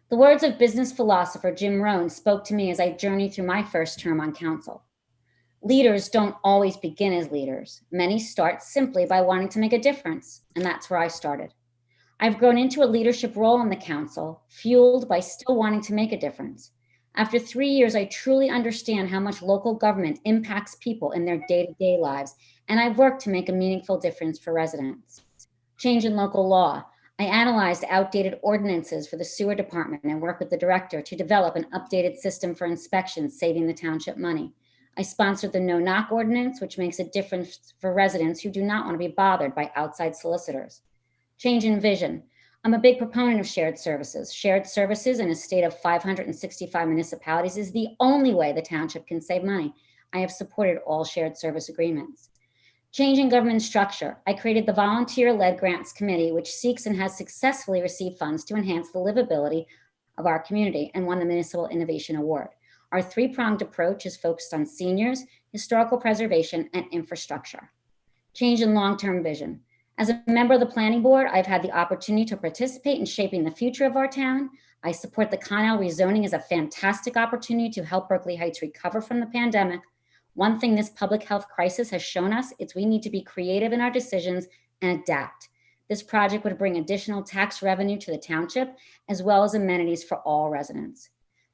The words of business philosopher Jim Rohn spoke to me as I journeyed through my first term on council. Leaders don't always begin as leaders. Many start simply by wanting to make a difference, and that's where I started. I've grown into a leadership role in the council, fueled by still wanting to make a difference. After 3 years, I truly understand how much local government impacts people in their day-to-day lives, and I've worked to make a meaningful difference for residents. Change in local law. I analyzed outdated ordinances for the sewer department and worked with the director to develop an updated system for inspections, saving the township money. I sponsored the no-knock ordinance, which makes a difference for residents who do not want to be bothered by outside solicitors. Change in vision. I'm a big proponent of shared services. Shared services in a state of 565 municipalities is the only way the township can save money. I have supported all shared service agreements. Change in government structure. I created the Volunteer-Led Grants Committee, which seeks and has successfully received funds to enhance the livability of our community and won the Municipal Innovation Award. Our three-pronged approach is focused on seniors, historical preservation, and infrastructure. Change in long-term vision. As a member of the planning board, I've had the opportunity to participate in shaping the future of our town. I support the Connell rezoning as a fantastic opportunity to help Berkeley Heights recover from the pandemic. One thing this public health crisis has shown us is we need to be creative in our decisions and adapt. This project would bring additional tax revenue to the township, as well as amenities for all residents.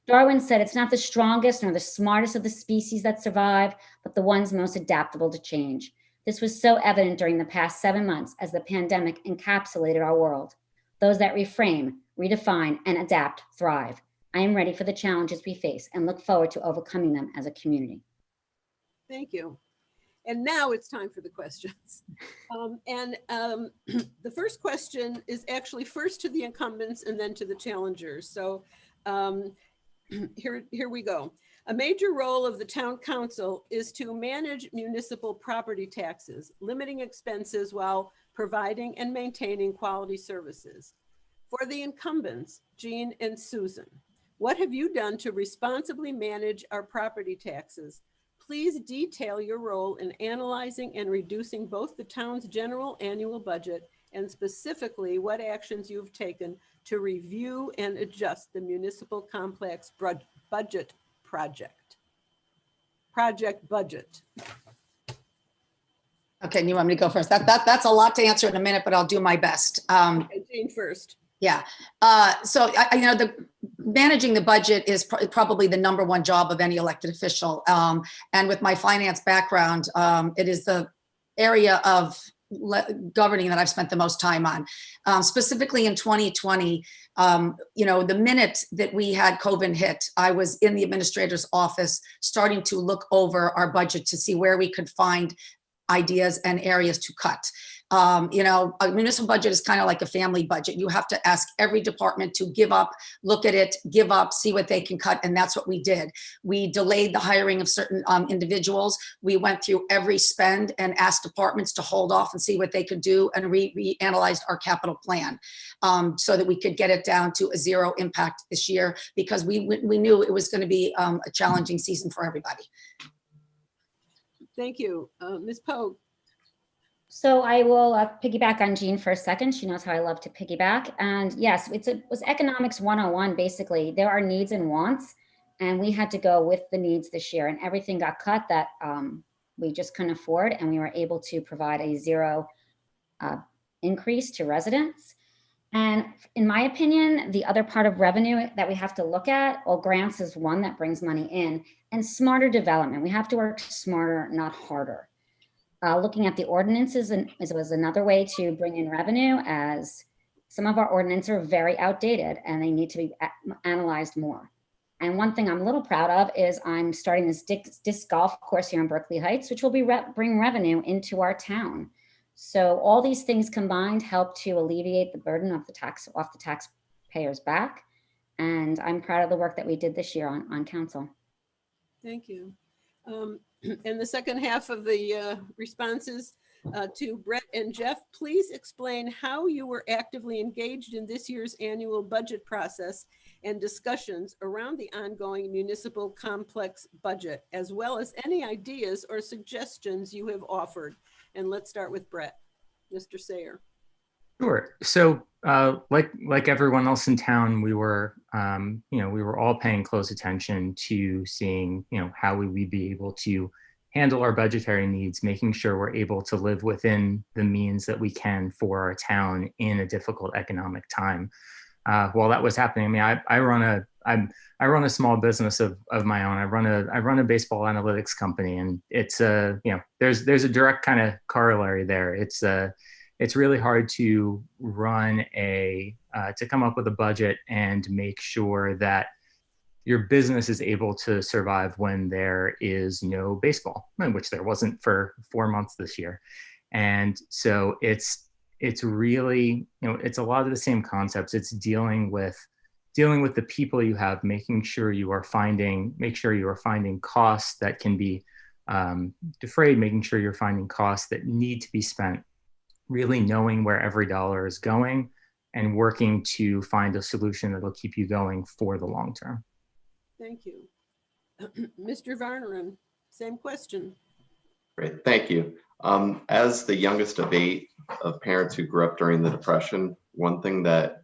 Darwin said it's not the strongest nor the smartest of the species that survive, but the ones most adaptable to change. This was so evident during the past 7 months as the pandemic encapsulated our world. Those that reframe, redefine, and adapt thrive. I am ready for the challenges we face and look forward to overcoming them as a community. Thank you. And now it's time for the questions. The first question is actually first to the incumbents and then to the challengers. So here we go. A major role of the town council is to manage municipal property taxes, limiting expenses while providing and maintaining quality services. For the incumbents, Jean and Susan, what have you done to responsibly manage our property taxes? Please detail your role in analyzing and reducing both the town's general annual budget and specifically what actions you've taken to review and adjust the municipal complex budget budget. Okay, you want me to go first? That's a lot to answer in a minute, but I'll do my best. Okay, Jean first. Yeah. So managing the budget is probably the number one job of any elected official. And with my finance background, it is the area of governing that I've spent the most time on. Specifically in 2020, the minute that we had COVID hit, I was in the administrator's office starting to look over our budget to see where we could find ideas and areas to cut. You know, a municipal budget is kind of like a family budget. You have to ask every department to give up, look at it, give up, see what they can cut. And that's what we did. We delayed the hiring of certain individuals. We went through every spend and asked departments to hold off and see what they could do, and reanalyzed our capital plan so that we could get it down to a zero impact this year, because we knew it was going to be a challenging season for everybody. Thank you. Ms. Pogue. So I will piggyback on Jean for a second. She knows how I love to piggyback. And yes, it was economics 101, basically. There are needs and wants, and we had to go with the needs this year, and everything got cut that we just couldn't afford, and we were able to provide a zero increase to residents. And in my opinion, the other part of revenue that we have to look at, well, grants is one that brings money in, and smarter development. We have to work smarter, not harder. Looking at the ordinances was another way to bring in revenue, as some of our ordinances are very outdated and they need to be analyzed more. And one thing I'm a little proud of is I'm starting this disc golf course here in Berkeley Heights, which will be bring revenue into our town. So all these things combined help to alleviate the burden of the tax off the taxpayers' back. And I'm proud of the work that we did this year on council. Thank you. And the second half of the responses to Brett and Jeff, please explain how you were actively engaged in this year's annual budget process and discussions around the ongoing municipal complex budget, as well as any ideas or suggestions you have offered. And let's start with Brett. Mr. Sayer. Sure. So, like everyone else in town, we were, we were all paying close attention to seeing, how we would be able to handle our budgetary needs, making sure we're able to live within the means that we can for our town in a difficult economic time. While that was happening, I mean, I run a small business of my own. I run a baseball analytics company, and it's there's a direct kind of corollary there. It's really hard to run to come up with a budget and make sure that your business is able to survive when there is no baseball, which there wasn't for 4 months this year. And so it's really, it's a lot of the same concepts. It's dealing with the people you have, making sure you are finding costs that can be defrayed, making sure you're finding costs that need to be spent, really knowing where every dollar is going and working to find a solution that will keep you going for the long term. Thank you. Mr. Varneren, same question. Great, thank you. As the youngest of 8 of parents who grew up during the Depression, one thing that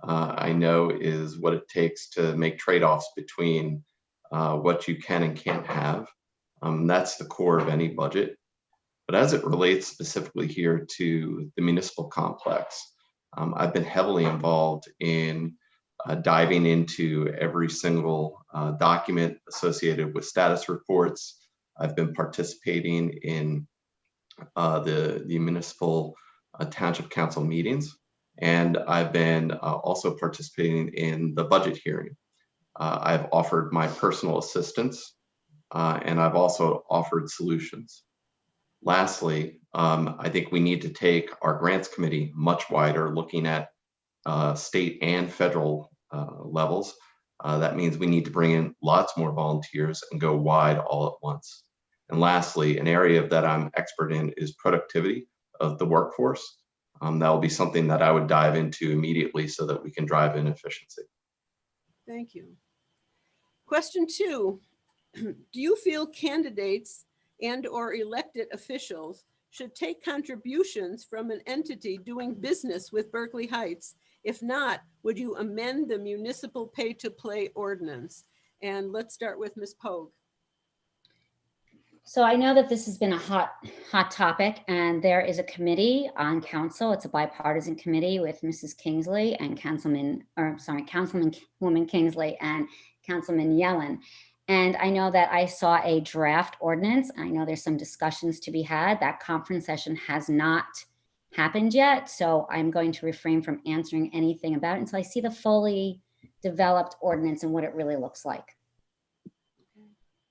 I know is what it takes to make trade-offs between what you can and can't have. That's the core of any budget. But as it relates specifically here to the municipal complex, I've been heavily involved in diving into every single document associated with status reports. I've been participating in the municipal township council meetings, and I've been also participating in the budget hearing. I've offered my personal assistance, and I've also offered solutions. Lastly, I think we need to take our grants committee much wider, looking at state and federal levels. That means we need to bring in lots more volunteers and go wide all at once. And lastly, an area that I'm expert in is productivity of the workforce. That will be something that I would dive into immediately so that we can drive in efficiency. Thank you. Question 2, do you feel candidates and/or elected officials should take contributions from an entity doing business with Berkeley Heights? If not, would you amend the municipal pay-to-play ordinance? And let's start with Ms. Pogue. So I know that this has been a hot topic, and there is a committee on council. It's a bipartisan committee with Mrs. Kingsley and Councilwoman Kingsley and Councilman Yellen. And I know that I saw a draft ordinance. I know there's some discussions to be had. That conference session has not happened yet. So I'm going to refrain from answering anything about it until I see the fully developed ordinance and what it really looks like.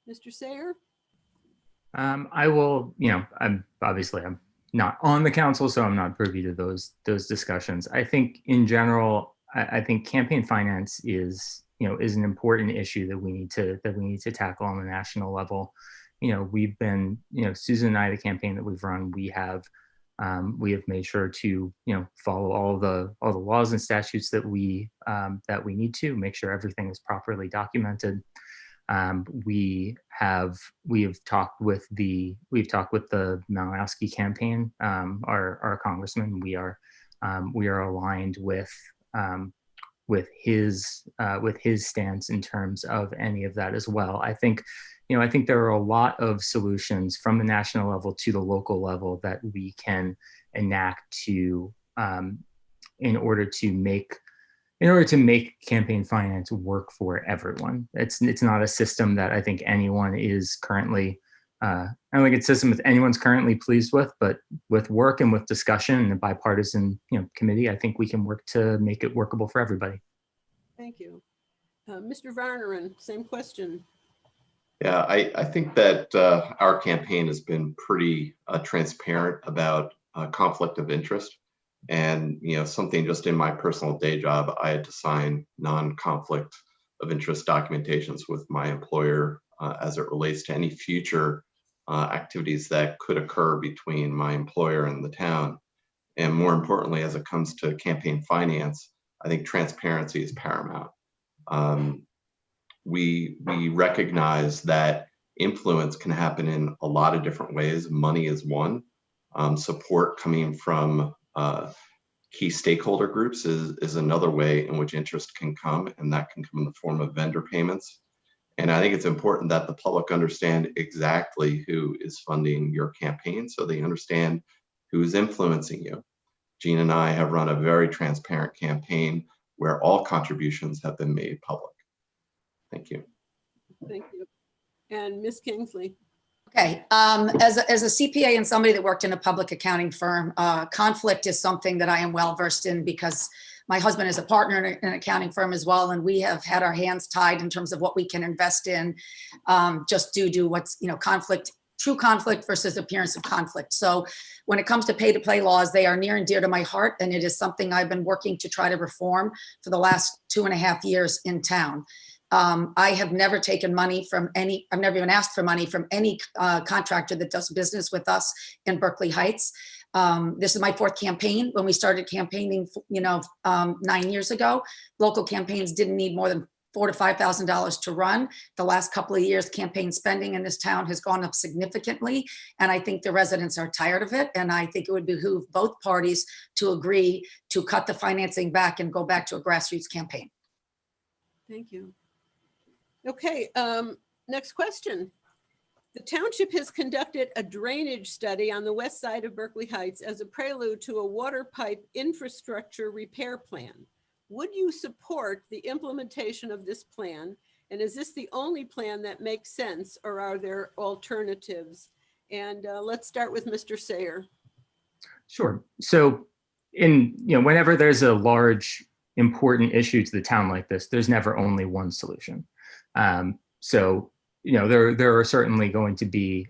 Mr. Sayer? I will, I'm not on the council, so I'm not privy to those discussions. I think in general, I think campaign finance is an important issue that we need to tackle on the national level. We've been, Susan and I, the campaign that we've run, we have made sure to follow all the laws and statutes that we need to make sure everything is properly documented. We have talked with the Malinowski campaign, our congressman. We are aligned with his stance in terms of any of that as well. I think there are a lot of solutions from the national level to the local level that we can enact to in order to make campaign finance work for everyone. It's not a system that I think anyone is currently, I don't think it's a system that anyone's currently pleased with, but with work and with discussion and a bipartisan committee, I think we can work to make it workable for everybody. Thank you. Mr. Varneren, same question. Yeah, I think that our campaign has been pretty transparent about conflict of interest. And, something just in my personal day job, I had to sign non-conflict of interest documentations with my employer as it relates to any future activities that could occur between my employer and the town. And more importantly, as it comes to campaign finance, I think transparency is paramount. We recognize that influence can happen in a lot of different ways. Money is one. Support coming from key stakeholder groups is another way in which interest can come, and that can come in the form of vendor payments. And I think it's important that the public understand exactly who is funding your campaign so they understand who's influencing you. Jean and I have run a very transparent campaign where all contributions have been made public. Thank you. Thank you. And Ms. Kingsley. Okay, as a CPA and somebody that worked in a public accounting firm, conflict is something that I am well versed in because my husband is a partner in an accounting firm as well, and we have had our hands tied in terms of what we can invest in, just due to what's conflict, true conflict versus appearance of conflict. So when it comes to pay-to-play laws, they are near and dear to my heart, and it is something I've been working to try to reform for the last 2.5 years in town. I have never taken money from I've never even asked for money from any contractor that does business with us in Berkeley Heights. This is my 4th campaign. When we started campaigning, 9 years ago, local campaigns didn't need more than $4,000 to $5,000 to run. The last couple of years, campaign spending in this town has gone up significantly, and I think the residents are tired of it. And I think it would behoove both parties to agree to cut the financing back and go back to a grassroots campaign. Thank you. Okay, next question. The township has conducted a drainage study on the west side of Berkeley Heights as a prelude to a water pipe infrastructure repair plan. Would you support the implementation of this plan? And is this the only plan that makes sense, or are there alternatives? And let's start with Mr. Sayer. Sure. So whenever there's a large, important issue to the town like this, there's never only one solution. So there are certainly going to be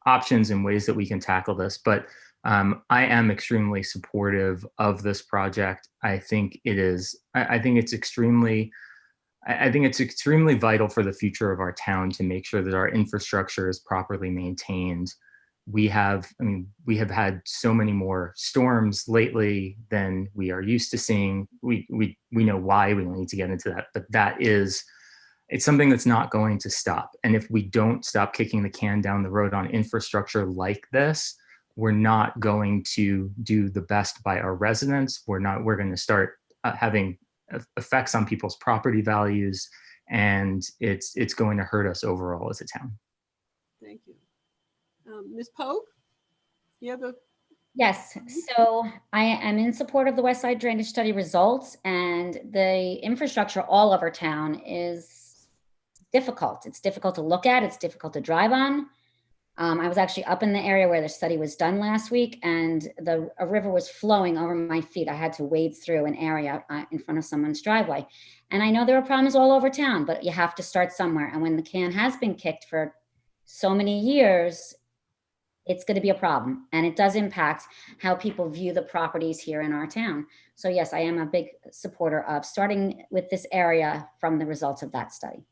options and ways that we can tackle this, but I am extremely supportive of this project. I think it's extremely vital for the future of our town to make sure that our infrastructure is properly maintained. We have had so many more storms lately than we are used to seeing. We know why. We don't need to get into that, but it's something that's not going to stop. And if we don't stop kicking the can down the road on infrastructure like this, we're not going to do the best by our residents. We're going to start having effects on people's property values, and it's going to hurt us overall as a town. Thank you. Ms. Pogue, you have a... Yes, so I am in support of the West Side Drainage Study results, and the infrastructure all over town is difficult. It's difficult to look at. It's difficult to drive on. I was actually up in the area where the study was done last week, and a river was flowing over my feet. I had to wade through an area in front of someone's driveway. And I know there are problems all over town, but you have to start somewhere. And when the can has been kicked for so many years, it's going to be a problem. And it does impact how people view the properties here in our town. So yes, I am a big supporter of starting with this area from the results of that study.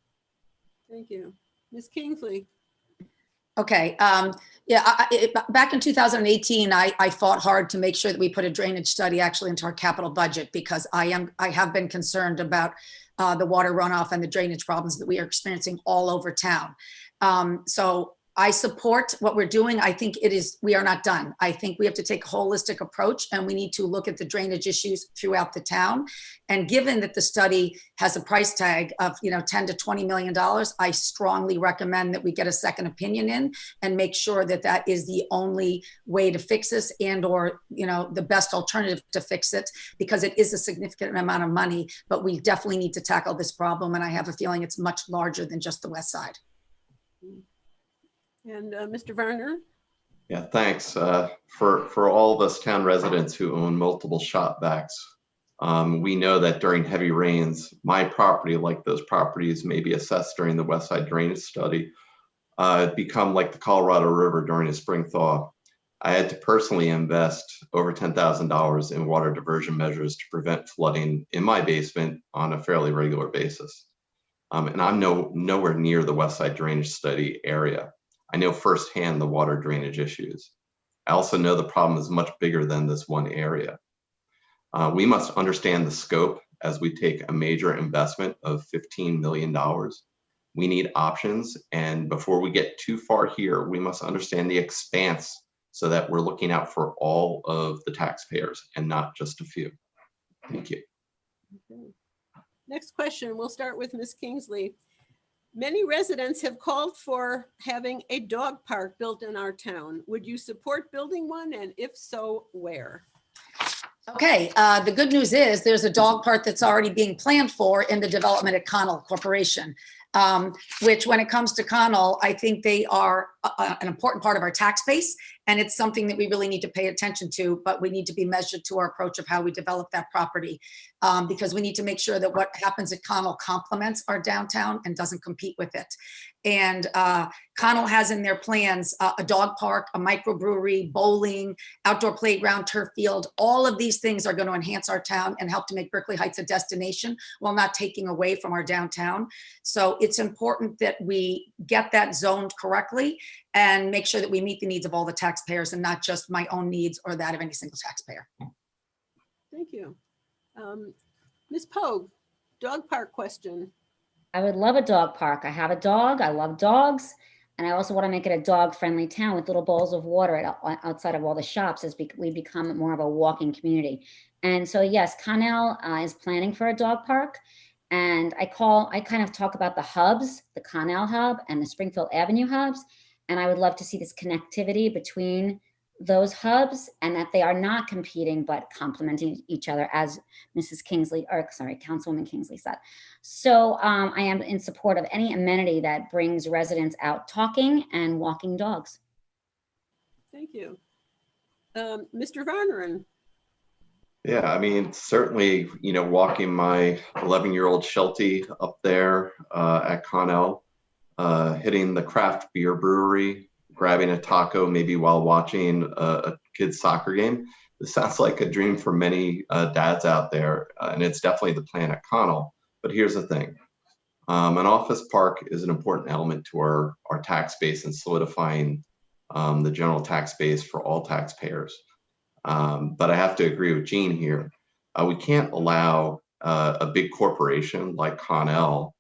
Thank you. Ms. Kingsley. Okay, back in 2018, I fought hard to make sure that we put a drainage study actually into our capital budget, because I have been concerned about the water runoff and the drainage problems that we are experiencing all over town. So I support what we're doing. I think we are not done. I think we have to take a holistic approach, and we need to look at the drainage issues throughout the town. And given that the study has a price tag of, $10 to $20 million, I strongly recommend that we get a second opinion in and make sure that that is the only way to fix this, and or, the best alternative to fix it, because it is a significant amount of money, but we definitely need to tackle this problem. And I have a feeling it's much larger than just the west side. And Mr. Varner? Yeah, thanks. For all of us town residents who own multiple shop backs, we know that during heavy rains, my property, like those properties may be assessed during the West Side Drainage Study, become like the Colorado River during a spring thaw. I had to personally invest over $10,000 in water diversion measures to prevent flooding in my basement on a fairly regular basis. And I'm nowhere near the West Side Drainage Study area. I know firsthand the water drainage issues. I also know the problem is much bigger than this one area. We must understand the scope as we take a major investment of $15 million. We need options, and before we get too far here, we must understand the expanse so that we're looking out for all of the taxpayers and not just a few. Thank you. Okay. Next question, we'll start with Ms. Kingsley. Many residents have called for having a dog park built in our town. Would you support building one? And if so, where? Okay, the good news is there's a dog park that's already being planned for in the development at Connell Corporation, which when it comes to Connell, I think they are an important part of our tax base. And it's something that we really need to pay attention to, but we need to be measured to our approach of how we develop that property, because we need to make sure that what happens at Connell complements our downtown and doesn't compete with it. And Connell has in their plans a dog park, a microbrewery, bowling, outdoor playground, turf field. All of these things are going to enhance our town and help to make Berkeley Heights a destination while not taking away from our downtown. So it's important that we get that zoned correctly and make sure that we meet the needs of all the taxpayers and not just my own needs or that of any single taxpayer. Thank you. Ms. Pogue, dog park question. I would love a dog park. I have a dog. I love dogs. And I also want to make it a dog-friendly town with little bowls of water outside of all the shops as we become more of a walking community. And so, yes, Connell is planning for a dog park. And I kind of talk about the hubs, the Connell hub and the Springfield Avenue hubs. And I would love to see this connectivity between those hubs and that they are not competing, but complementing each other, as Councilwoman Kingsley said. So I am in support of any amenity that brings residents out talking and walking dogs. Thank you. Mr. Varneren. Yeah, I mean, certainly, walking my 11-year-old Sheltie up there at Connell, hitting the craft beer brewery, grabbing a taco maybe while watching a kid's soccer game. This sounds like a dream for many dads out there, and it's definitely the plan at Connell. But here's the thing. An office park is an important element to our tax base and solidifying the general tax base for all taxpayers. But I have to agree with Jean here. We can't allow a big corporation like Connell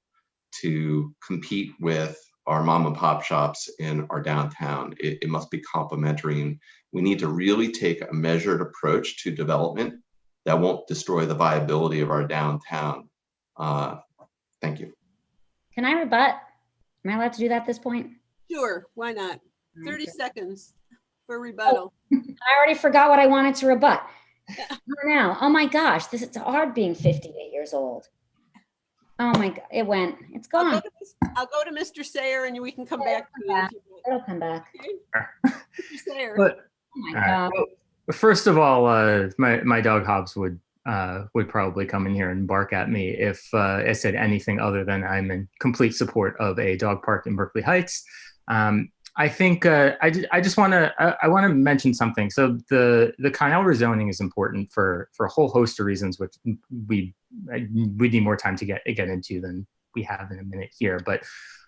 to compete with our mom and pop shops in our downtown. It must be complementary. And we need to really take a measured approach to development that won't destroy the viability of our downtown. Thank you. Can I rebut? Am I allowed to do that at this point? Sure, why not? 30 seconds for rebuttal. I already forgot what I wanted to rebut. Now, oh my gosh, it's hard being 58 years old. Oh my God, it's gone. I'll go to Mr. Sayer and we can come back to you. It'll come back. Okay. Mr. Sayer. Oh my God. Well, first of all, my dog Hobbs would probably come in here and bark at me if I said anything other than I'm in complete support of a dog park in Berkeley Heights. I think I just want to mention something. So the Connell rezoning is important for a whole host of reasons, which we need more time to get into than we have in a minute here. But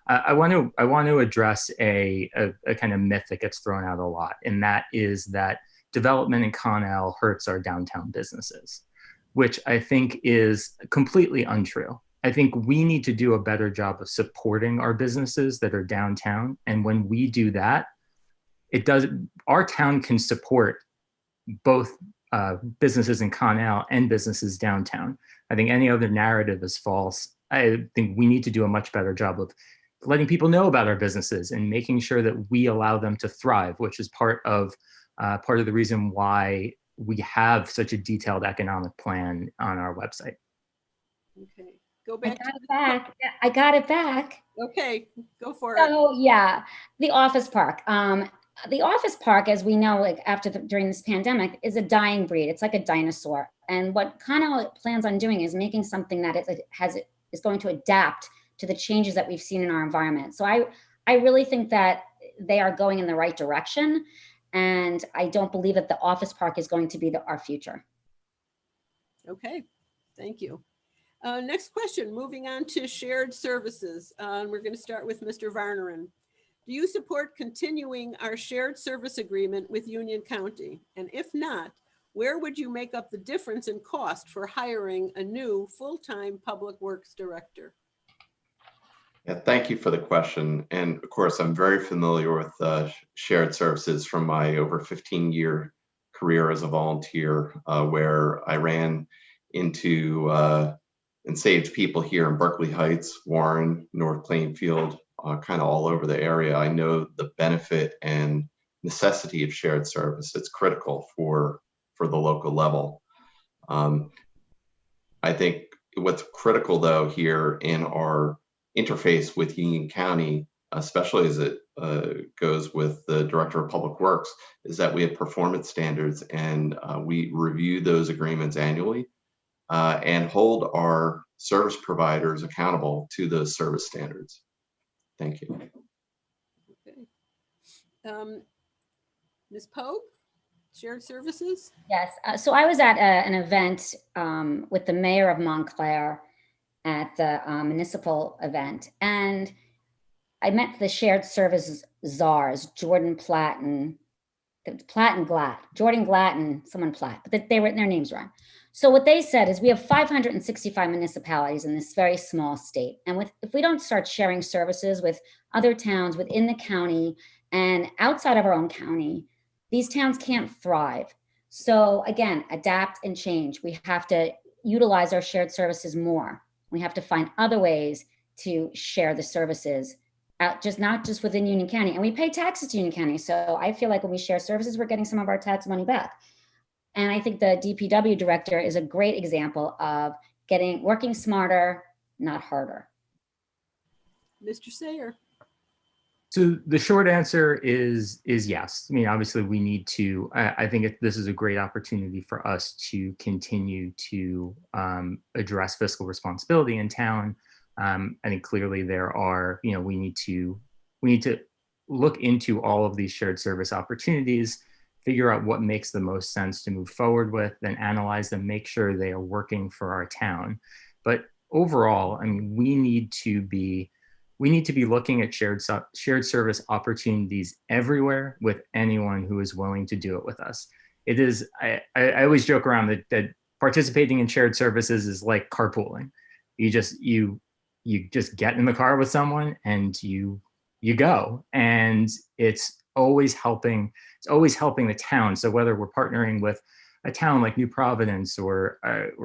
I want to address a kind of myth that gets thrown out a lot, and that is that development in Connell hurts our downtown businesses, which I think is completely untrue. I think we need to do a better job of supporting our businesses that are downtown. And when we do that, our town can support both businesses in Connell and businesses downtown. I think any other narrative is false. I think we need to do a much better job of letting people know about our businesses and making sure that we allow them to thrive, which is part of the reason why we have such a detailed economic plan on our website. Okay, go back. I got it back. Okay, go for it. So yeah, the office park. The office park, as we know, like during this pandemic, is a dying breed. It's like a dinosaur. And what Connell plans on doing is making something that is going to adapt to the changes that we've seen in our environment. So I really think that they are going in the right direction. And I don't believe that the office park is going to be our future. Okay, thank you. Next question, moving on to shared services. We're going to start with Mr. Varneren. Do you support continuing our shared service agreement with Union County? And if not, where would you make up the difference in cost for hiring a new full-time public works director? Yeah, thank you for the question. And of course, I'm very familiar with shared services from my over 15-year career as a volunteer, where I ran into and saved people here in Berkeley Heights, Warren, North Plainfield, kind of all over the area. I know the benefit and necessity of shared service. It's critical for the local level. I think what's critical though here in our interface with Union County, especially as it goes with the Director of Public Works, is that we have performance standards, and we review those agreements annually and hold our service providers accountable to those service standards. Thank you. Okay. Ms. Pogue, shared services? Yes. So I was at an event with the mayor of Montclair at the municipal event, and I met the shared services czars, Jordan Platt and Glatt, Jordan Glatt and someone Platt, but they were their names wrong. So what they said is we have 565 municipalities in this very small state. And if we don't start sharing services with other towns within the county and outside of our own county, these towns can't thrive. So again, adapt and change. We have to utilize our shared services more. We have to find other ways to share the services out, not just within Union County. And we pay taxes to Union County. So I feel like when we share services, we're getting some of our tax money back. And I think the DPW director is a great example of working smarter, not harder. Mr. Sayer. So the short answer is yes. I mean, obviously we need to, I think this is a great opportunity for us to continue to address fiscal responsibility in town. I think clearly there are, we need to look into all of these shared service opportunities, figure out what makes the most sense to move forward with, then analyze them, make sure they are working for our town. But overall, I mean, we need to be looking at shared service opportunities everywhere with anyone who is willing to do it with us. It is, I always joke around that participating in shared services is like carpooling. You just get in the car with someone and you go, and it's always helping the town. So whether we're partnering with a town like New Providence or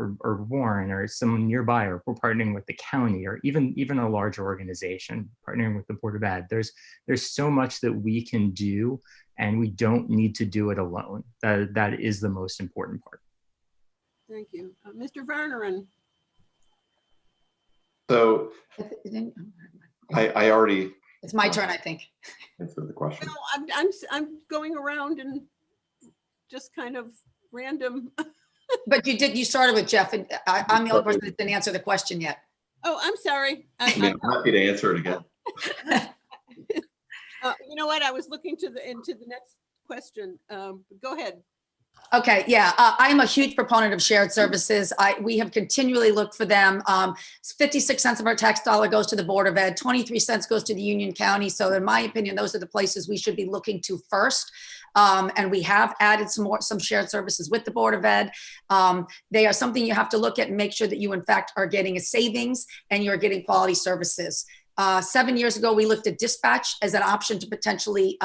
Warren or someone nearby, or we're partnering with the county, or even a larger organization partnering with the Board of Ed, there's so much that we can do, and we don't need to do it alone. That is the most important part. Thank you. Mr. Varneren. So I already. It's my turn, I think. Answered the question. No, I'm going around and just kind of random. But you started with Jeff, and I'm the only person that didn't answer the question yet. Oh, I'm sorry. I'm happy to answer it again. You know what? I was looking into the next question. Go ahead. Okay, yeah, I'm a huge proponent of shared services. We have continually looked for them. 56 cents of our tax dollar goes to the Board of Ed, 23 cents goes to the Union County. So in my opinion, those are the places we should be looking to first. And we have added some shared services with the Board of Ed. They are something you have to look at and make sure that you in fact are getting a savings and you're getting quality services. 7 years ago, we looked at dispatch as an option to potentially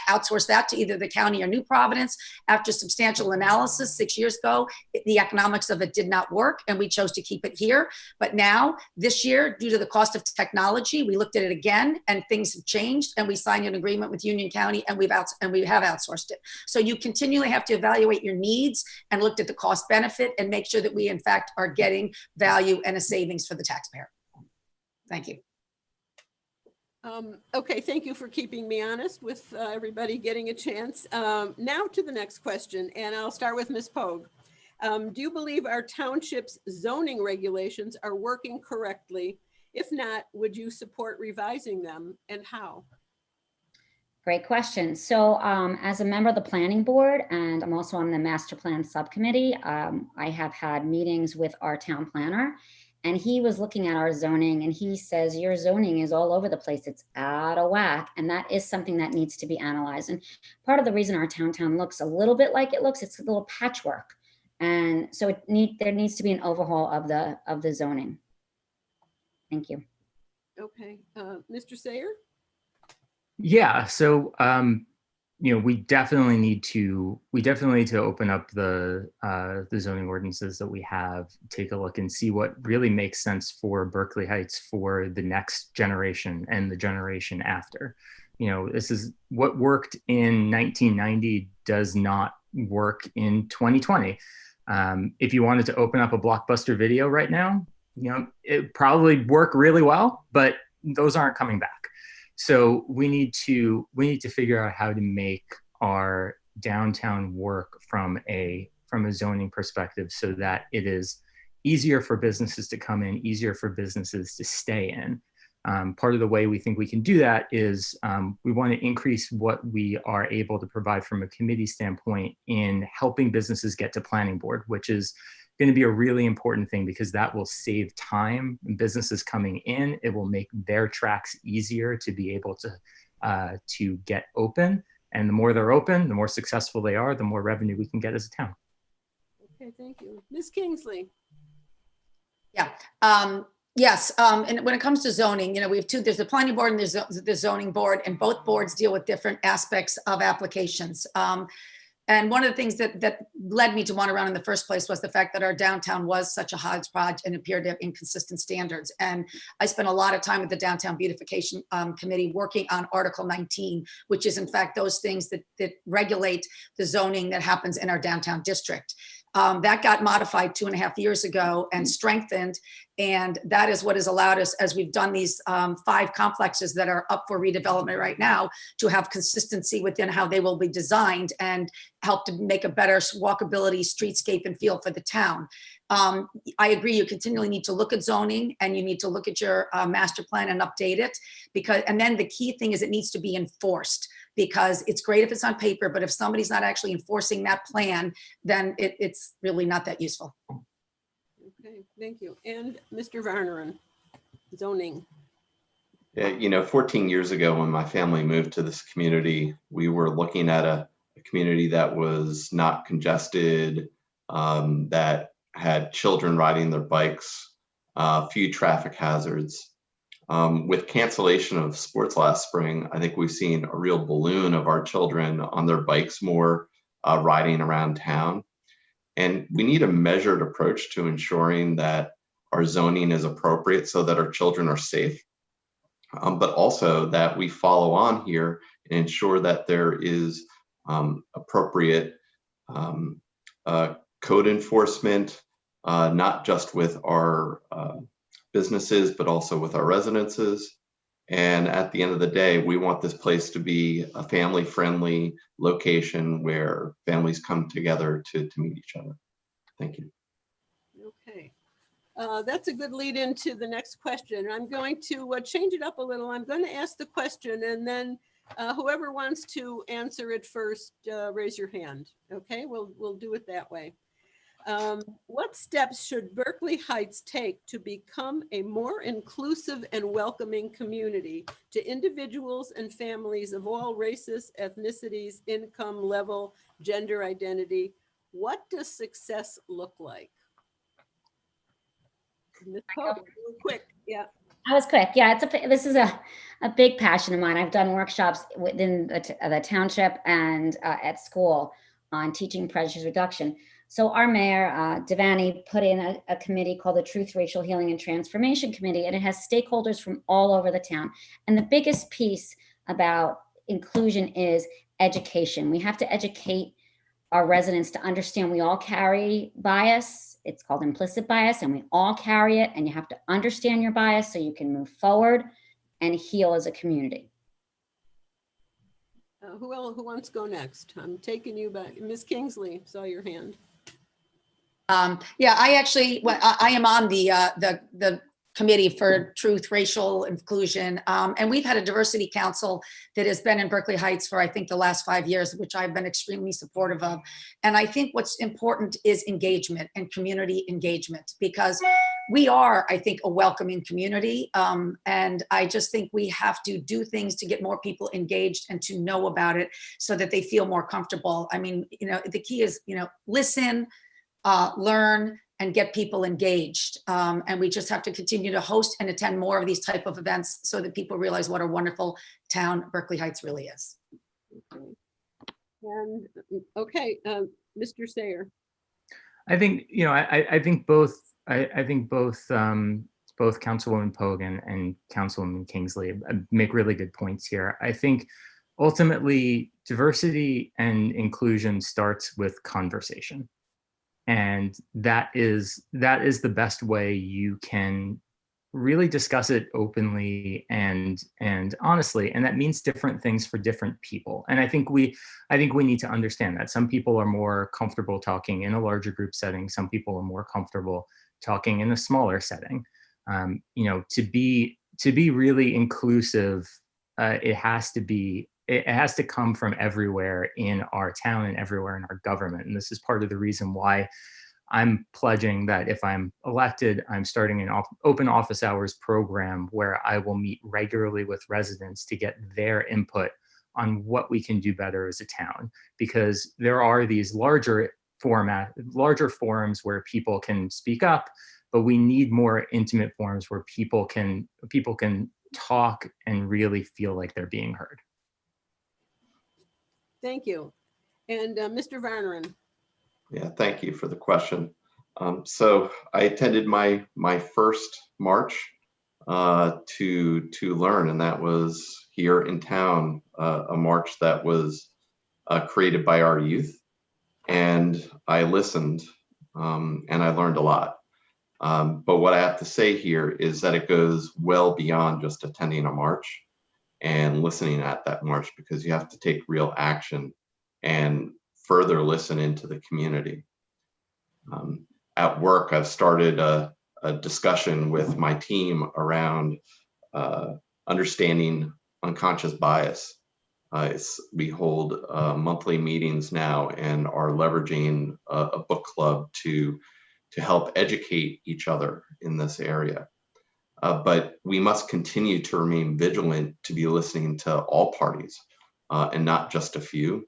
outsource that to either the county or New Providence. After substantial analysis 6 years ago, the economics of it did not work and we chose to keep it here. But now, this year, due to the cost of technology, we looked at it again and things have changed and we signed an agreement with Union County and we have outsourced it. So you continually have to evaluate your needs and look at the cost benefit and make sure that we in fact are getting value and a savings for the taxpayer. Thank you. Okay, thank you for keeping me honest with everybody getting a chance. Now to the next question, and I'll start with Ms. Pogue. Do you believe our township's zoning regulations are working correctly? If not, would you support revising them and how? Great question. So as a member of the planning board, and I'm also on the master plan subcommittee, I have had meetings with our town planner. And he was looking at our zoning and he says, your zoning is all over the place. It's out of whack. And that is something that needs to be analyzed. And part of the reason our town looks a little bit like it looks, it's a little patchwork. And so there needs to be an overhaul of the zoning. Thank you. Okay, Mr. Sayer? Yeah, so we definitely need to open up the zoning ordinances that we have, take a look and see what really makes sense for Berkeley Heights for the next generation and the generation after. This is what worked in 1990 does not work in 2020. If you wanted to open up a Blockbuster Video right now, it probably work really well, but those aren't coming back. So we need to figure out how to make our downtown work from a zoning perspective so that it is easier for businesses to come in, easier for businesses to stay in. Part of the way we think we can do that is we want to increase what we are able to provide from a committee standpoint in helping businesses get to planning board, which is going to be a really important thing because that will save time and businesses coming in. It will make their tracks easier to be able to get open. And the more they're open, the more successful they are, the more revenue we can get as a town. Okay, thank you. Ms. Kingsley. Yeah. Yes, and when it comes to zoning, we have two, there's the planning board and there's the zoning board, and both boards deal with different aspects of applications. And one of the things that led me to want to run in the first place was the fact that our downtown was such a hodgepodge and appeared to have inconsistent standards. And I spent a lot of time with the Downtown Beautification Committee working on Article 19, which is in fact those things that regulate the zoning that happens in our downtown district. That got modified 2.5 years ago and strengthened. And that is what has allowed us, as we've done these 5 complexes that are up for redevelopment right now, to have consistency within how they will be designed and help to make a better walkability, streetscape, and feel for the town. I agree, you continually need to look at zoning and you need to look at your master plan and update it, and then the key thing is it needs to be enforced, because it's great if it's on paper, but if somebody's not actually enforcing that plan, then it's really not that useful. Okay, thank you. And Mr. Varneren, zoning. Yeah, 14 years ago when my family moved to this community, we were looking at a community that was not congested, that had children riding their bikes, few traffic hazards. With cancellation of sports last spring, I think we've seen a real balloon of our children on their bikes more, riding around town. And we need a measured approach to ensuring that our zoning is appropriate so that our children are safe, but also that we follow on here and ensure that there is appropriate code enforcement, not just with our businesses, but also with our residences. And at the end of the day, we want this place to be a family-friendly location where families come together to meet each other. Thank you. Okay, that's a good lead into the next question. I'm going to change it up a little. I'm going to ask the question and then Whoever wants to answer it first, raise your hand. Okay, we'll do it that way. What steps should Berkeley Heights take to become a more inclusive and welcoming community to individuals and families of all races, ethnicities, income level, gender identity? What does success look like? Ms. Pope, real quick, yeah. I was quick. Yeah, this is a big passion of mine. I've done workshops within the township and at school on teaching prejudice reduction. So our mayor, Devani, put in a committee called the Truth, Racial Healing and Transformation Committee, and it has stakeholders from all over the town. And the biggest piece about inclusion is education. We have to educate our residents to understand we all carry bias. It's called implicit bias, and we all carry it, and you have to understand your bias so you can move forward and heal as a community. Who wants to go next? I'm taking you back. Ms. Kingsley, saw your hand. Yeah, I am on the committee for truth, racial inclusion. And we've had a diversity council that has been in Berkeley Heights for, I think, the last 5 years, which I've been extremely supportive of. And I think what's important is engagement and community engagement, because we are, I think, a welcoming community. And I just think we have to do things to get more people engaged and to know about it so that they feel more comfortable. I mean, the key is, listen, learn, and get people engaged. And we just have to continue to host and attend more of these type of events so that people realize what a wonderful town Berkeley Heights really is. And okay, Mr. Sayer. I think, I think both Councilwoman Pogue and Councilwoman Kingsley make really good points here. I think ultimately diversity and inclusion starts with conversation. And that is the best way you can really discuss it openly and honestly. And that means different things for different people. And I think we need to understand that some people are more comfortable talking in a larger group setting. Some people are more comfortable talking in a smaller setting. To be really inclusive, it has to come from everywhere in our town and everywhere in our government. And this is part of the reason why I'm pledging that if I'm elected, I'm starting an open office hours program where I will meet regularly with residents to get their input on what we can do better as a town. Because there are these larger forums where people can speak up, but we need more intimate forums where people can talk and really feel like they're being heard. Thank you. And Mr. Varneren. Yeah, thank you for the question. So I attended my first march to learn, and that was here in town, a march that was created by our youth. And I listened and I learned a lot. But what I have to say here is that it goes well beyond just attending a march and listening at that march, because you have to take real action and further listen into the community. At work, I've started a discussion with my team around understanding unconscious bias. We hold monthly meetings now and are leveraging a book club to help educate each other in this area. But we must continue to remain vigilant to be listening to all parties and not just a few,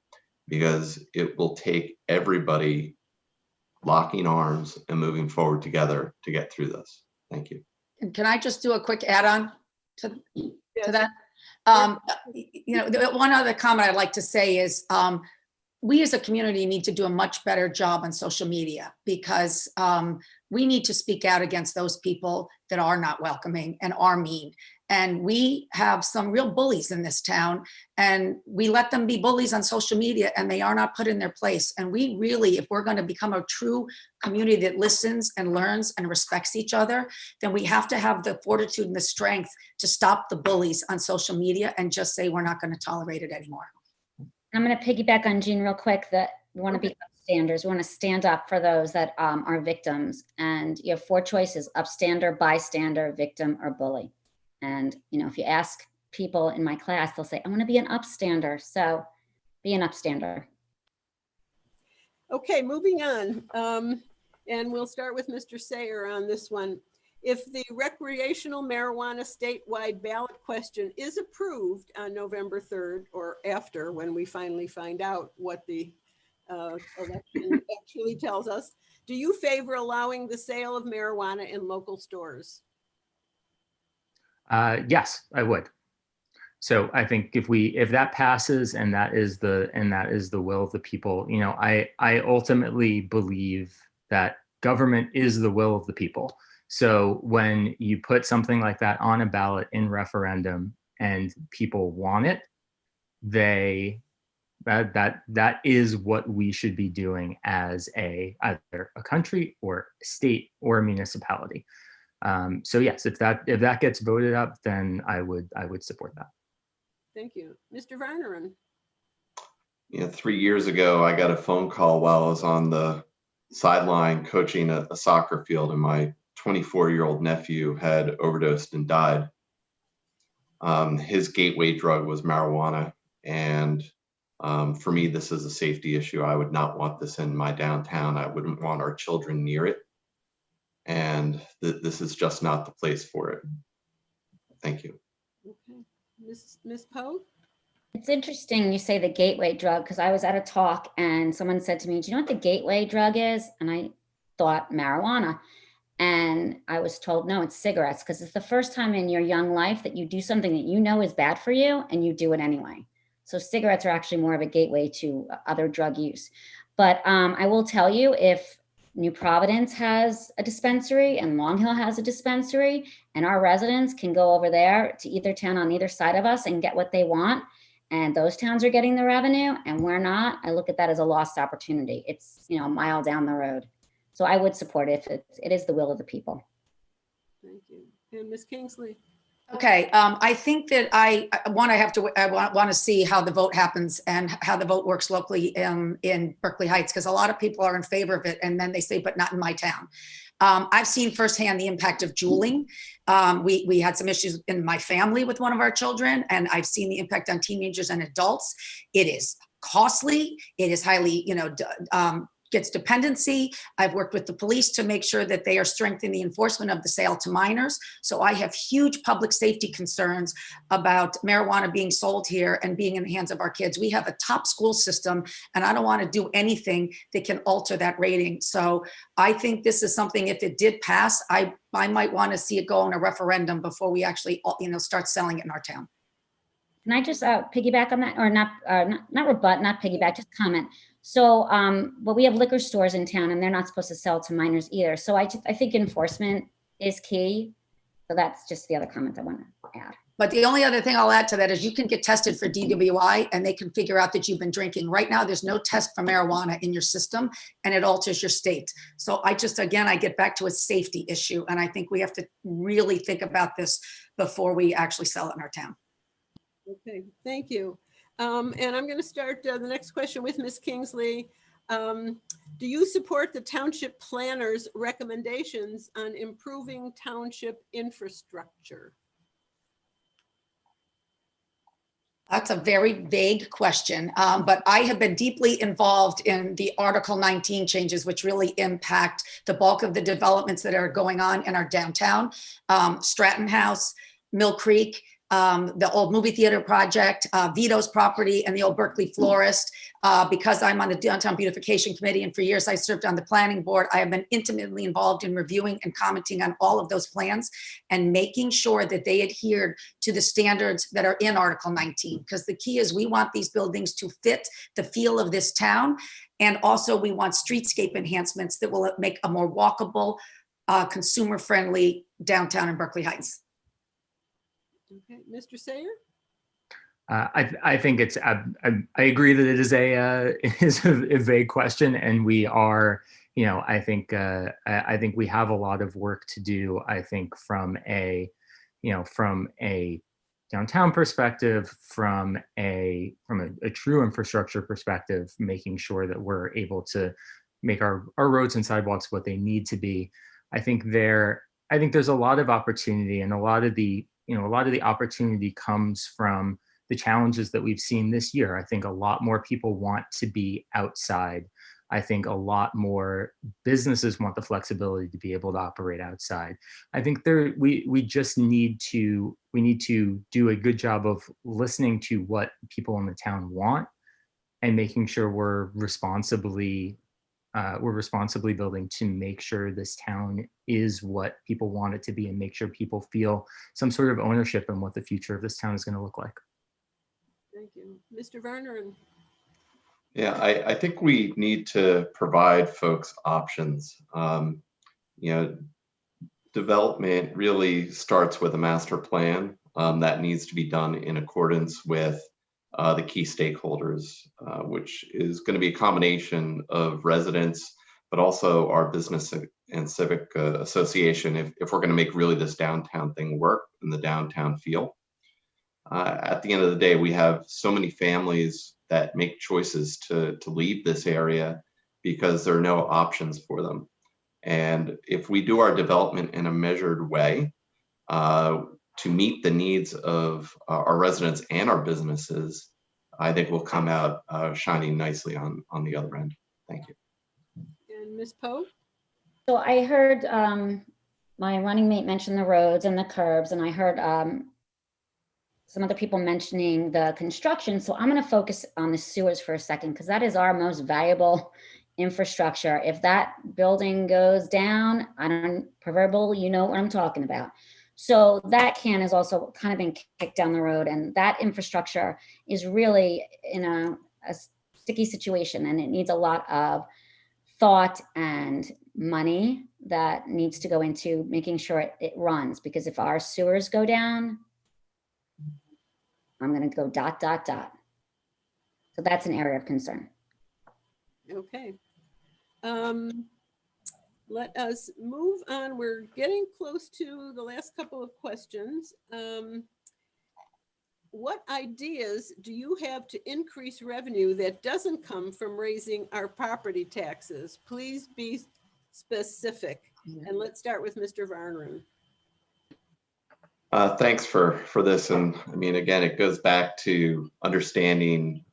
because it will take everybody locking arms and moving forward together to get through this. Thank you. And can I just do a quick add-on to that? One other comment I'd like to say is we as a community need to do a much better job on social media, because we need to speak out against those people that are not welcoming and are mean. And we have some real bullies in this town, and we let them be bullies on social media, and they are not put in their place. And we really, if we're going to become a true community that listens and learns and respects each other, then we have to have the fortitude and the strength to stop the bullies on social media and just say we're not going to tolerate it anymore. I'm going to piggyback on Jean real quick, that we want to be upstanders. We want to stand up for those that are victims. And you have 4 choices: upstander, bystander, victim, or bully. And, if you ask people in my class, they'll say, I want to be an upstander. So be an upstander. Okay, moving on. And we'll start with Mr. Sayer on this one. If the recreational marijuana statewide ballot question is approved on November 3rd or after, when we finally find out what the election actually tells us, do you favor allowing the sale of marijuana in local stores? Yes, I would. So I think if that passes and that is the will of the people, you know, I ultimately believe that government is the will of the people. So when you put something like that on a ballot in referendum and people want it, that is what we should be doing as either a country or a state or a municipality. So yes, if that gets voted up, then I would support that. Thank you. Mr. Varneren. Yeah, 3 years ago, I got a phone call while I was on the sideline coaching a soccer field, and my 24-year-old nephew had overdosed and died. His gateway drug was marijuana, and for me, this is a safety issue. I would not want this in my downtown. I wouldn't want our children near it, and this is just not the place for it. Thank you. Okay. Ms. Poe? It's interesting you say the gateway drug, because I was at a talk and someone said to me, do you know what the gateway drug is? And I thought marijuana. And I was told, no, it's cigarettes, because it's the first time in your young life that you do something that you know is bad for you and you do it anyway. So cigarettes are actually more of a gateway to other drug use. But I will tell you, if New Providence has a dispensary and Long Hill has a dispensary, and our residents can go over there to either town on either side of us and get what they want, and those towns are getting the revenue and we're not, I look at that as a lost opportunity. It's, you know, a mile down the road. So I would support it if it is the will of the people. Thank you. And Ms. Kingsley? Okay, I think that I want to see how the vote happens and how the vote works locally in Berkeley Heights, because a lot of people are in favor of it, and then they say, but not in my town. I've seen firsthand the impact of juuling. We had some issues in my family with one of our children, and I've seen the impact on teenagers and adults. It is costly. It is highly, gets dependency. I've worked with the police to make sure that they are strengthening the enforcement of the sale to minors. So I have huge public safety concerns about marijuana being sold here and being in the hands of our kids. We have a top school system, and I don't want to do anything that can alter that rating. So I think this is something, if it did pass, I might want to see it go in a referendum before we actually, start selling it in our town. Can I just piggyback on that, or not rebut, not piggyback, just comment. So, well, we have liquor stores in town and they're not supposed to sell to minors either. So I think enforcement is key. So that's just the other comment I want to add. But the only other thing I'll add to that is you can get tested for DWI and they can figure out that you've been drinking. Right now, there's no test for marijuana in your system and it alters your state. So I get back to a safety issue. And I think we have to really think about this before we actually sell it in our town. Okay, thank you. And I'm going to start the next question with Ms. Kingsley. Do you support the township planner's recommendations on improving township infrastructure? That's a very vague question, but I have been deeply involved in the Article 19 changes, which really impact the bulk of the developments that are going on in our downtown, Stratton House, Mill Creek, the old movie theater project, Vito's property, and the old Berkeley Florist. Because I'm on the Downtown Beautification Committee, and for years I served on the planning board, I have been intimately involved in reviewing and commenting on all of those plans and making sure that they adhered to the standards that are in Article 19. Because the key is we want these buildings to fit the feel of this town. And also we want streetscape enhancements that will make a more walkable, consumer-friendly downtown in Berkeley Heights. Okay, Mr. Sayer? I think it's, I agree that it is a vague question, and we are, I think we have a lot of work to do. I think from a downtown perspective, from a true infrastructure perspective, making sure that we're able to make our roads and sidewalks what they need to be. I think there's a lot of opportunity, and a lot of the a lot of the opportunity comes from the challenges that we've seen this year. I think a lot more people want to be outside. I think a lot more businesses want the flexibility to be able to operate outside. I think we just need to do a good job of listening to what people in the town want and making sure we're responsibly building to make sure this town is what people want it to be and make sure people feel some sort of ownership in what the future of this town is going to look like. Thank you. Mr. Werner. Yeah, I think we need to provide folks options. Development really starts with a master plan that needs to be done in accordance with the key stakeholders, which is going to be a combination of residents, but also our business and civic association, if we're going to make really this downtown thing work in the downtown feel. At the end of the day, we have so many families that make choices to leave this area because there are no options for them. And if we do our development in a measured way to meet the needs of our residents and our businesses, I think we'll come out shining nicely on the other end. Thank you. And Ms. Poe? So I heard my running mate mention the roads and the curbs, and I heard some other people mentioning the construction. So I'm going to focus on the sewers for a second, because that is our most valuable infrastructure. If that building goes down, proverbial, you know what I'm talking about. So that can has also kind of been kicked down the road, and that infrastructure is really in a sticky situation, and it needs a lot of thought and money that needs to go into making sure it runs, because if our sewers go down, I'm going to go ... So that's an area of concern. Okay. Let us move on. We're getting close to the last couple of questions. What ideas do you have to increase revenue that doesn't come from raising our property taxes? Please be specific. And let's start with Mr. Varnroon. Thanks for this. And I mean, again, it goes back to understanding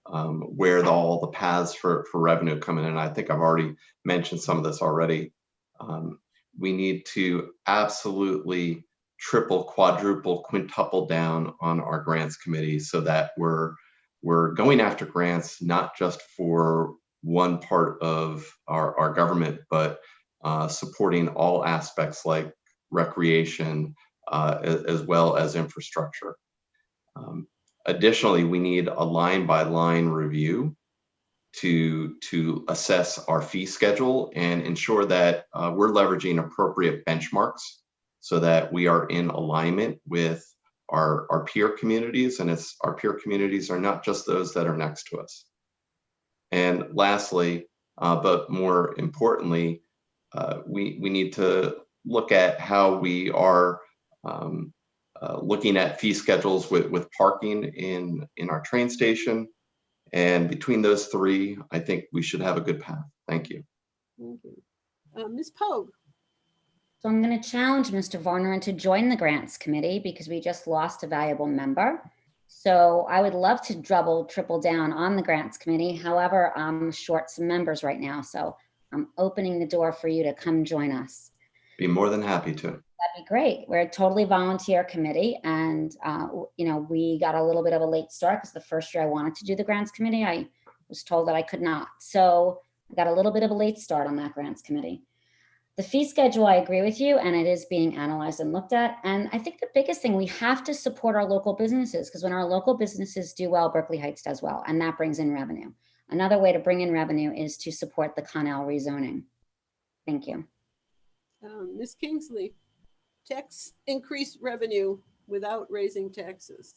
where all the paths for revenue come in. And I think I've already mentioned some of this already. We need to absolutely triple, quadruple, quintuple down on our grants committee so that we're going after grants, not just for one part of our government, but supporting all aspects like recreation, as well as infrastructure. Additionally, we need a line-by-line review to assess our fee schedule and ensure that we're leveraging appropriate benchmarks so that we are in alignment with our peer communities, and our peer communities are not just those that are next to us. And lastly, but more importantly, we need to look at how we are looking at fee schedules with parking in our train station. And between those three, I think we should have a good path. Thank you. Thank you. Ms. Pogue. So I'm going to challenge Mr. Varner to join the grants committee, because we just lost a valuable member. So I would love to double, triple down on the grants committee. However, I'm short some members right now. So I'm opening the door for you to come join us. Be more than happy to. That'd be great. We're a totally volunteer committee, and we got a little bit of a late start because the first year I wanted to do the grants committee, I was told that I could not. So I got a little bit of a late start on that grants committee. The fee schedule, I agree with you, and it is being analyzed and looked at. And I think the biggest thing, we have to support our local businesses, because when our local businesses do well, Berkeley Heights does well, and that brings in revenue. Another way to bring in revenue is to support the Connell rezoning. Thank you. Ms. Kingsley, tax increase revenue without raising taxes.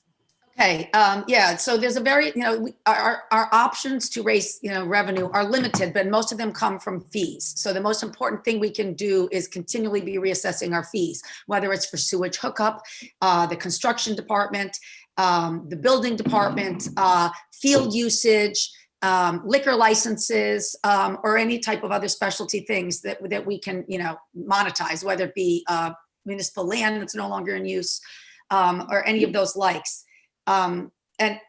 Okay, yeah, so there's a very, our options to raise, revenue are limited, but most of them come from fees. So the most important thing we can do is continually be reassessing our fees, whether it's for sewage hookup, the construction department, the building department, field usage, liquor licenses, or any type of other specialty things that we can, monetize, whether it be municipal land that's no longer in use. or any of those likes. And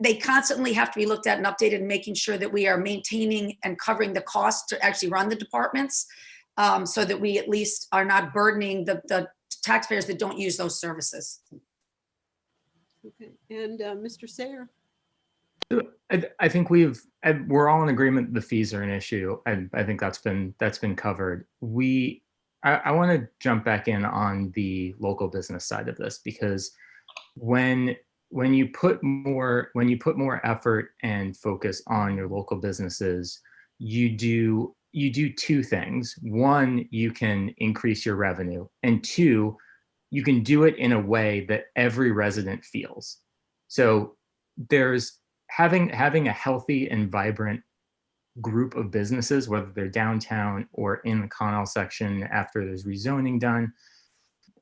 they constantly have to be looked at and updated and making sure that we are maintaining and covering the cost to actually run the departments, so that we at least are not burdening the taxpayers that don't use those services. Okay, and Mr. Sayer? I think we're all in agreement the fees are an issue, and I think that's been covered. I want to jump back in on the local business side of this, because when you put more effort and focus on your local businesses, you do two things. One, you can increase your revenue, and two, you can do it in a way that every resident feels. So there's having a healthy and vibrant group of businesses, whether they're downtown or in the Connell section after there's rezoning done,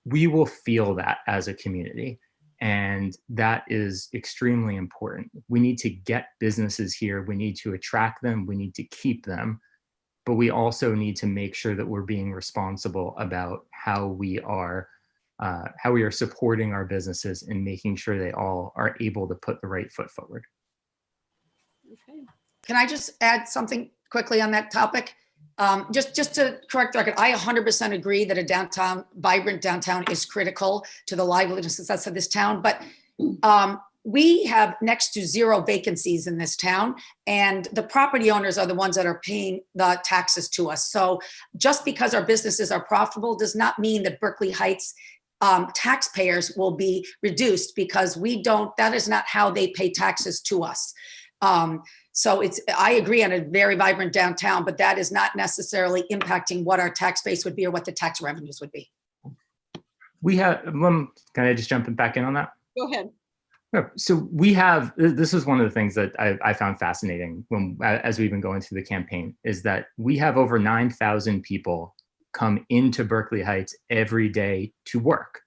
we will feel that as a community. And that is extremely important. We need to get businesses here. We need to attract them. We need to keep them. But we also need to make sure that we're being responsible about how we are supporting our businesses and making sure they all are able to put the right foot forward. Okay. Can I just add something quickly on that topic? Just to correct the record, I 100% agree that a vibrant downtown is critical to the livelihood and success of this town. But we have next to zero vacancies in this town, and the property owners are the ones that are paying the taxes to us. So just because our businesses are profitable does not mean that Berkeley Heights taxpayers will be reduced, because that is not how they pay taxes to us. So I agree on a very vibrant downtown, but that is not necessarily impacting what our tax base would be or what the tax revenues would be. Can I just jump back in on that? Go ahead. So this is one of the things that I found fascinating as we've been going through the campaign, is that we have over 9,000 people come into Berkeley Heights every day to work,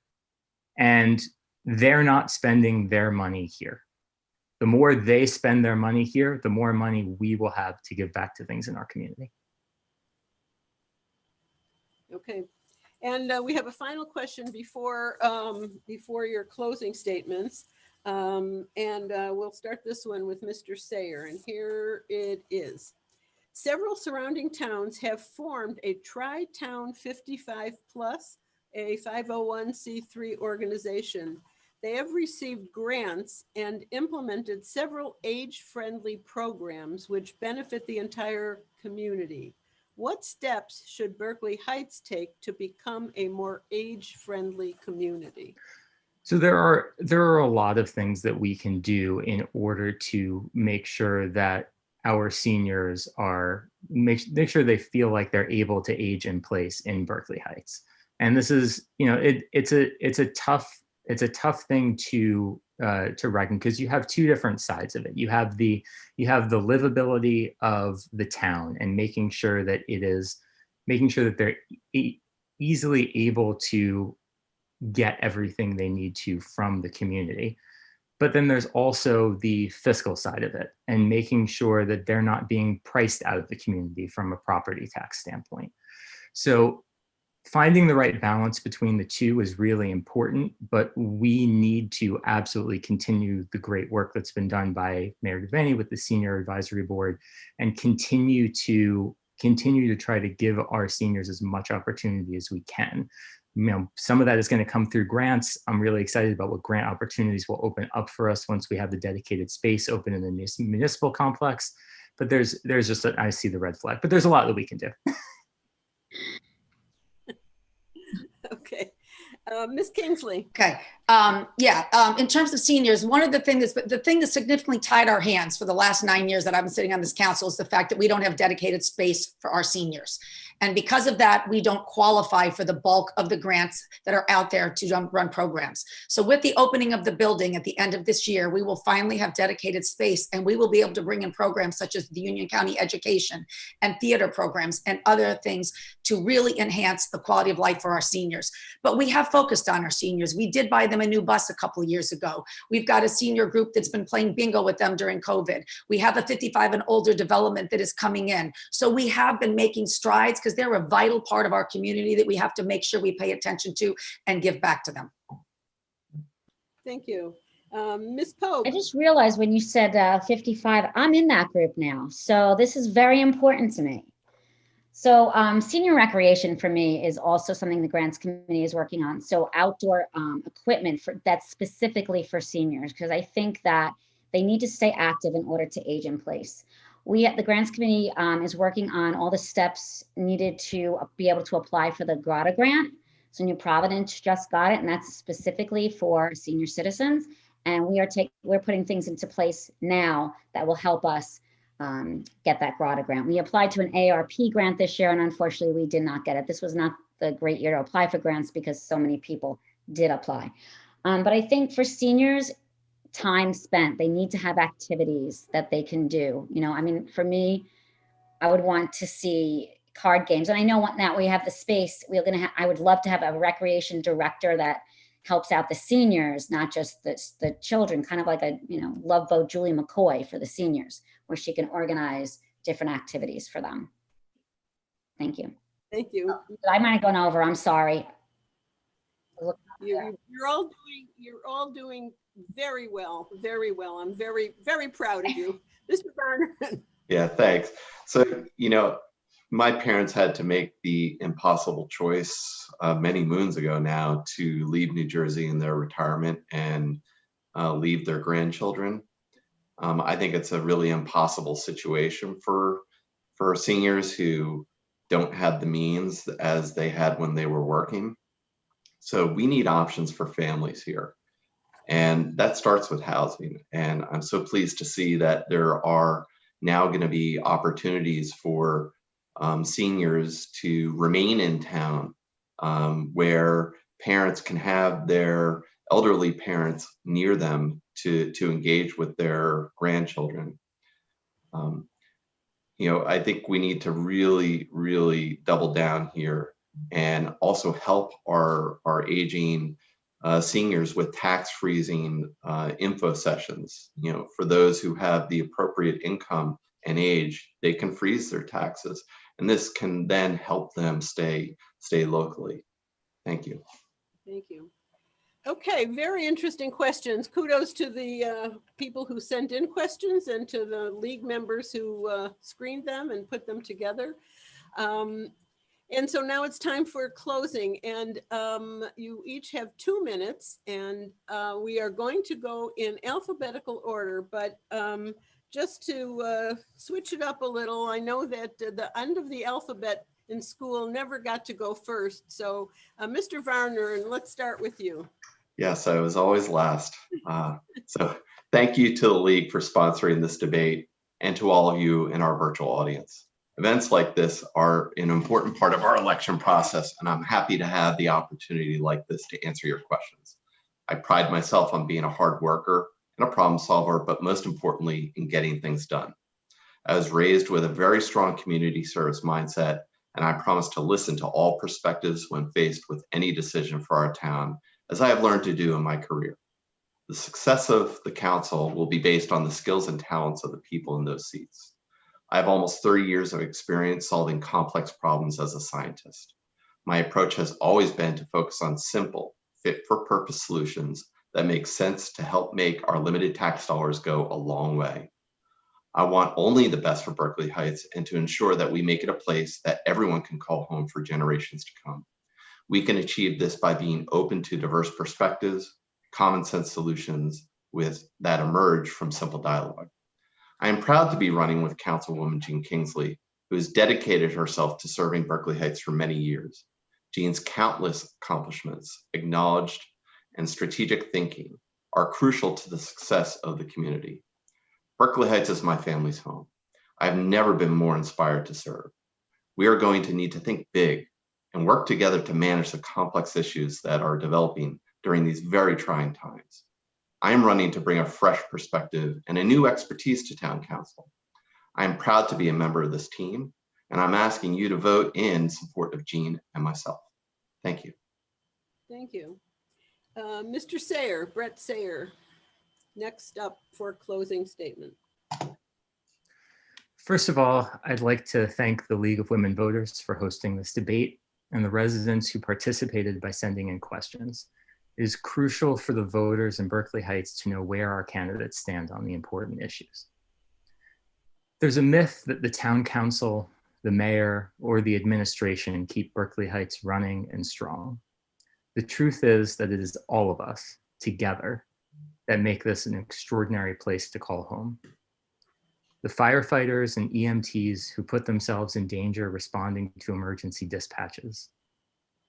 and they're not spending their money here. The more they spend their money here, the more money we will have to give back to things in our community. Okay. And we have a final question before your closing statements. We'll start this one with Mr. Sayer, and here it is. Several surrounding towns have formed a Tri-Town 55 Plus, a 501c3 organization. They have received grants and implemented several age-friendly programs which benefit the entire community. What steps should Berkeley Heights take to become a more age-friendly community? So there are a lot of things that we can do in order to make sure that our seniors make sure they feel like they're able to age in place in Berkeley Heights. And this is, it's a tough thing to reckon, because you have two different sides of it. You have the livability of the town and making sure that they're easily able to get everything they need to from the community. But then there's also the fiscal side of it, and making sure that they're not being priced out of the community from a property tax standpoint. So finding the right balance between the two is really important, but we need to absolutely continue the great work that's been done by Mayor Devaney with the Senior Advisory Board, and continue to try to give our seniors as much opportunity as we can. Some of that is going to come through grants. I'm really excited about what grant opportunities will open up for us once we have the dedicated space open in the municipal complex. But there's just I see the red flag, but there's a lot that we can do. Okay. Ms. Kingsley. Okay. In terms of seniors, one of the things that significantly tied our hands for the last 9 years that I've been sitting on this council is the fact that we don't have dedicated space for our seniors. And because of that, we don't qualify for the bulk of the grants that are out there to run programs. So with the opening of the building at the end of this year, we will finally have dedicated space, and we will be able to bring in programs such as the Union County Education and theater programs and other things to really enhance the quality of life for our seniors. But we have focused on our seniors. We did buy them a new bus a couple of years ago. We've got a senior group that's been playing bingo with them during COVID. We have a 55 and older development that is coming in. So we have been making strides, because they're a vital part of our community that we have to make sure we pay attention to and give back to them. Thank you. Ms. Pope. I just realized when you said 55, I'm in that group now. So this is very important to me. So senior recreation for me is also something the grants committee is working on. So outdoor equipment that's specifically for seniors, because I think that they need to stay active in order to age in place. We at the grants committee is working on all the steps needed to be able to apply for the GRATA grant. So New Providence just got it, and that's specifically for senior citizens. And we're putting things into place now that will help us get that GRATA grant. We applied to an ARP grant this year, and unfortunately we did not get it. This was not the great year to apply for grants because so many people did apply. But I think for seniors, time spent, they need to have activities that they can do. You know, I mean, for me, I would want to see card games. And I know now we have the space, I would love to have a recreation director that helps out the seniors, not just the children, kind of like a, Love Boat Julie McCoy for the seniors, where she can organize different activities for them. Thank you. Thank you. I might have gone over, I'm sorry. You're all doing very well, very well. I'm very, very proud of you. Mr. Barner. Yeah, thanks. So, my parents had to make the impossible choice many moons ago now to leave New Jersey in their retirement and leave their grandchildren. I think it's a really impossible situation for seniors who don't have the means as they had when they were working. So we need options for families here. And that starts with housing. And I'm so pleased to see that there are now going to be opportunities for seniors to remain in town, where parents can have their elderly parents near them to engage with their grandchildren. I think we need to really, really double down here and also help our aging seniors with tax freezing info sessions. For those who have the appropriate income and age, they can freeze their taxes, and this can then help them stay locally. Thank you. Thank you. Okay, very interesting questions. Kudos to the people who sent in questions and to the league members who screened them and put them together. And so now it's time for closing, and you each have 2 minutes, and we are going to go in alphabetical order, but just to switch it up a little, I know that the end of the alphabet in school never got to go first. So Mr. Varner, and let's start with you. Yes, I was always last. So thank you to the league for sponsoring this debate, and to all of you in our virtual audience. Events like this are an important part of our election process, and I'm happy to have the opportunity like this to answer your questions. I pride myself on being a hard worker and a problem solver, but most importantly, in getting things done. I was raised with a very strong community service mindset, and I promise to listen to all perspectives when faced with any decision for our town, as I have learned to do in my career. The success of the council will be based on the skills and talents of the people in those seats. I have almost 30 years of experience solving complex problems as a scientist. My approach has always been to focus on simple, fit-for-purpose solutions that make sense to help make our limited tax dollars go a long way. I want only the best for Berkeley Heights and to ensure that we make it a place that everyone can call home for generations to come. We can achieve this by being open to diverse perspectives, common sense solutions that emerge from simple dialogue. I am proud to be running with Councilwoman Jean Kingsley, who has dedicated herself to serving Berkeley Heights for many years. Jean's countless accomplishments, acknowledged, and strategic thinking are crucial to the success of the community. Berkeley Heights is my family's home. I have never been more inspired to serve. We are going to need to think big and work together to manage the complex issues that are developing during these very trying times. I am running to bring a fresh perspective and a new expertise to Town Council. I am proud to be a member of this team, and I'm asking you to vote in support of Jean and myself. Thank you. Thank you. Mr. Sayer, Brett Sayer, next up for closing statement. First of all, I'd like to thank the League of Women Voters for hosting this debate and the residents who participated by sending in questions. It is crucial for the voters in Berkeley Heights to know where our candidates stand on the important issues. There's a myth that the town council, the mayor, or the administration keep Berkeley Heights running and strong. The truth is that it is all of us together that make this an extraordinary place to call home. The firefighters and EMTs who put themselves in danger responding to emergency dispatches.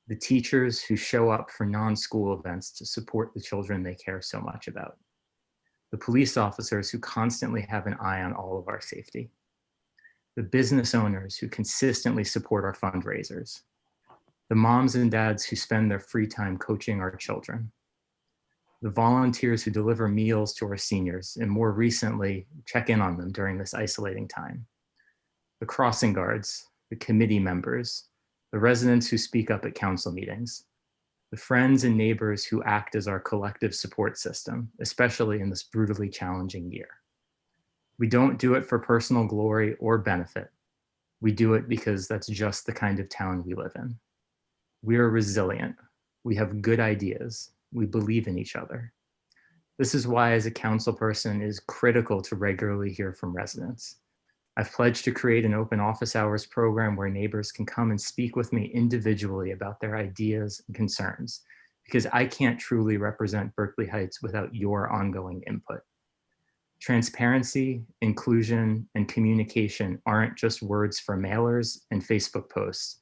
The teachers who show up for non-school events to support the children they care so much about. The police officers who constantly have an eye on all of our safety. The business owners who consistently support our fundraisers. The moms and dads who spend their free time coaching our children. The volunteers who deliver meals to our seniors and more recently check in on them during this isolating time. The crossing guards, the committee members, the residents who speak up at council meetings, the friends and neighbors who act as our collective support system, especially in this brutally challenging year. We don't do it for personal glory or benefit. We do it because that's just the kind of town we live in. We are resilient. We have good ideas. We believe in each other. This is why, as a council person, it is critical to regularly hear from residents. I've pledged to create an open office hours program where neighbors can come and speak with me individually about their ideas and concerns, because I can't truly represent Berkeley Heights without your ongoing input. Transparency, inclusion, and communication aren't just words for mailers and Facebook posts.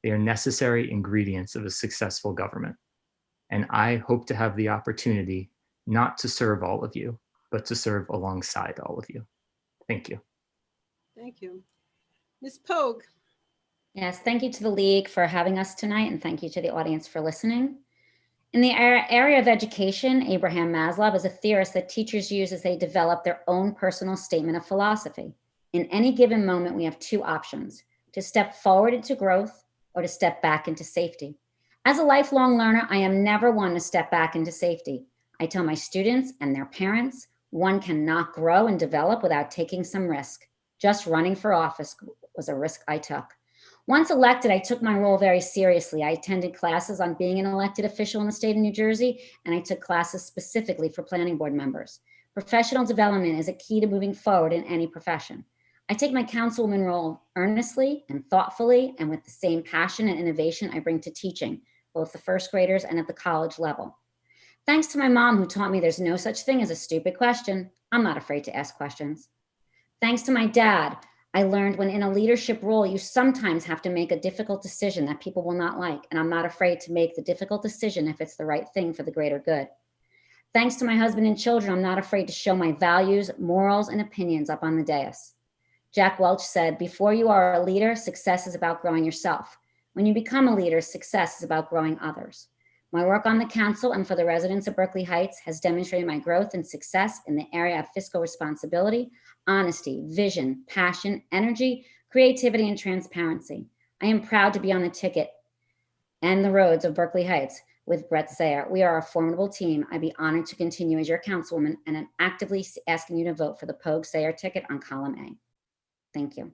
They are necessary ingredients of a successful government. And I hope to have the opportunity not to serve all of you, but to serve alongside all of you. Thank you. Thank you. Ms. Pogue. Yes, thank you to the League for having us tonight, and thank you to the audience for listening. In the area of education, Abraham Maslow is a theorist that teachers use as they develop their own personal statement of philosophy. In any given moment, we have two options: to step forward into growth or to step back into safety. As a lifelong learner, I am never one to step back into safety. I tell my students and their parents, one cannot grow and develop without taking some risk. Just running for office was a risk I took. Once elected, I took my role very seriously. I attended classes on being an elected official in the state of New Jersey, and I took classes specifically for planning board members. Professional development is a key to moving forward in any profession. I take my councilwoman role earnestly and thoughtfully, and with the same passion and innovation I bring to teaching, both the first graders and at the college level. Thanks to my mom, who taught me there's no such thing as a stupid question. I'm not afraid to ask questions. Thanks to my dad, I learned when in a leadership role, you sometimes have to make a difficult decision that people will not like, and I'm not afraid to make the difficult decision if it's the right thing for the greater good. Thanks to my husband and children, I'm not afraid to show my values, morals, and opinions up on the dais. Jack Welch said, "Before you are a leader, success is about growing yourself. When you become a leader, success is about growing others." My work on the council and for the residents of Berkeley Heights has demonstrated my growth and success in the area of fiscal responsibility, honesty, vision, passion, energy, creativity, and transparency. I am proud to be on the ticket and the roads of Berkeley Heights with Brett Sayer. We are a formidable team. I'd be honored to continue as your councilwoman, and I'm actively asking you to vote for the Pogue Sayer ticket on column A. Thank you.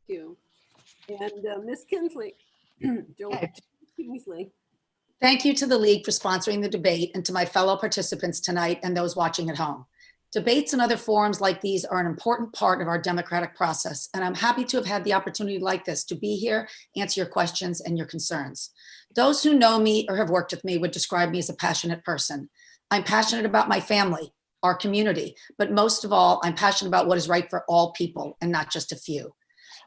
Thank you. And Ms. Kinsley. Joanne Kingsley. Thank you to the League for sponsoring the debate, and to my fellow participants tonight and those watching at home. Debates and other forums like these are an important part of our democratic process, and I'm happy to have had the opportunity like this to be here, answer your questions and your concerns. Those who know me or have worked with me would describe me as a passionate person. I'm passionate about my family, our community, but most of all, I'm passionate about what is right for all people and not just a few.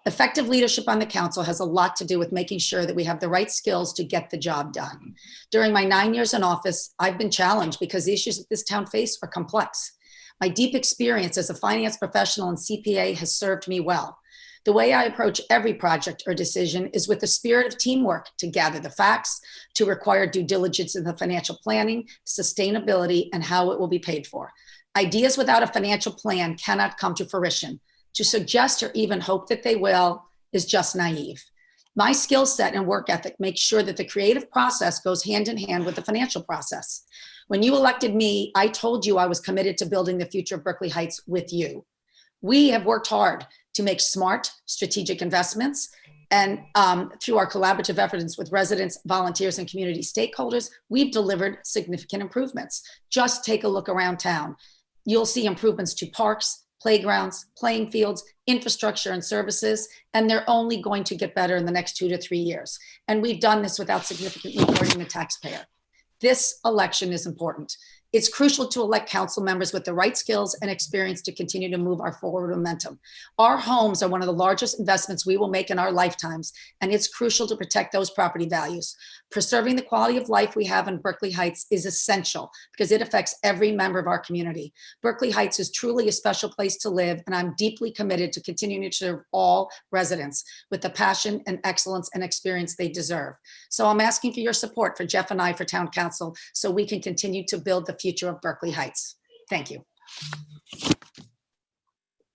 Effective leadership on the council has a lot to do with making sure that we have the right skills to get the job done. During my 9 years in office, I've been challenged because the issues that this town face are complex. My deep experience as a finance professional and CPA has served me well. The way I approach every project or decision is with the spirit of teamwork to gather the facts, to require due diligence in the financial planning, sustainability, and how it will be paid for. Ideas without a financial plan cannot come to fruition. To suggest or even hope that they will is just naive. My skill set and work ethic makes sure that the creative process goes hand in hand with the financial process. When you elected me, I told you I was committed to building the future of Berkeley Heights with you. We have worked hard to make smart, strategic investments And through our collaborative efforts with residents, volunteers, and community stakeholders, we've delivered significant improvements. Just take a look around town. You'll see improvements to parks, playgrounds, playing fields, infrastructure, and services, and they're only going to get better in the next 2 to 3 years. And we've done this without significantly hurting the taxpayer. This election is important. It's crucial to elect council members with the right skills and experience to continue to move our forward momentum. Our homes are one of the largest investments we will make in our lifetimes, and it's crucial to protect those property values. Preserving the quality of life we have in Berkeley Heights is essential because it affects every member of our community. Berkeley Heights is truly a special place to live, and I'm deeply committed to continuing to serve all residents with the passion and excellence and experience they deserve. So I'm asking for your support for Jeff and I for town council so we can continue to build the future of Berkeley Heights. Thank you.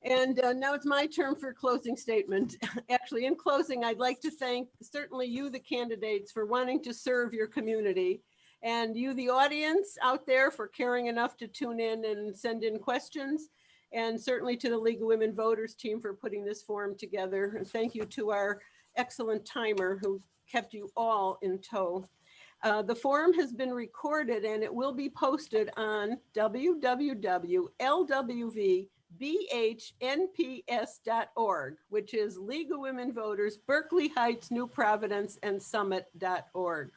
And now it's my turn for closing statement. Actually, in closing, I'd like to thank certainly you, the candidates, for wanting to serve your community, and you, the audience out there, for caring enough to tune in and send in questions, and certainly to the League of Women Voters team for putting this forum together. And thank you to our excellent timer who kept you all in tow. The forum has been recorded and it will be posted on www.lwvbhnps.org, which is League of Women Voters, Berkeley Heights, New Providence, and Summit.org.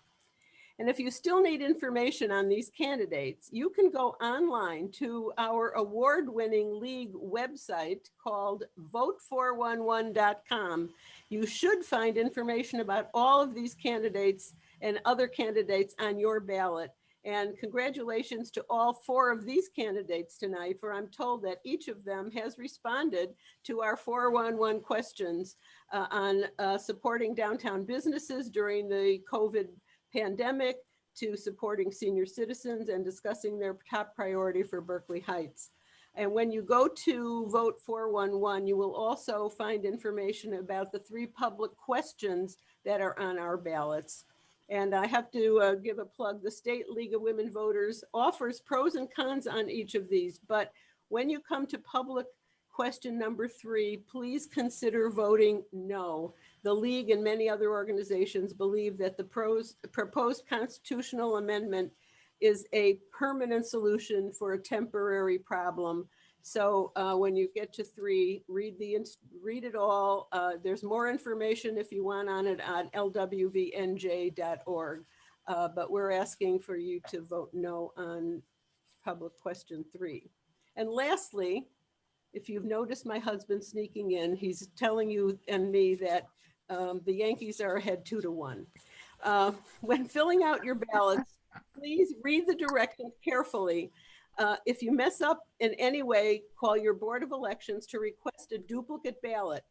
And if you still need information on these candidates, you can go online to our award-winning league website called vote411.com. You should find information about all of these candidates and other candidates on your ballot. And congratulations to all 4 of these candidates tonight, for I'm told that each of them has responded to our 411 questions on supporting downtown businesses during the COVID pandemic, to supporting senior citizens and discussing their top priority for Berkeley Heights. And when you go to Vote 411, you will also find information about the 3 public questions that are on our ballots. And I have to give a plug. The State League of Women Voters offers pros and cons on each of these, but when you come to public question number 3, please consider voting no. The League and many other organizations believe that the proposed constitutional amendment is a permanent solution for a temporary problem. So when you get to 3, read it all. There's more information if you want on it on lwvnj.org. But we're asking for you to vote no on public question 3. And lastly, if you've noticed my husband sneaking in, he's telling you and me that the Yankees are ahead 2-1. When filling out your ballots, please read the directions carefully. If you mess up in any way, call your Board of Elections to request a duplicate ballot.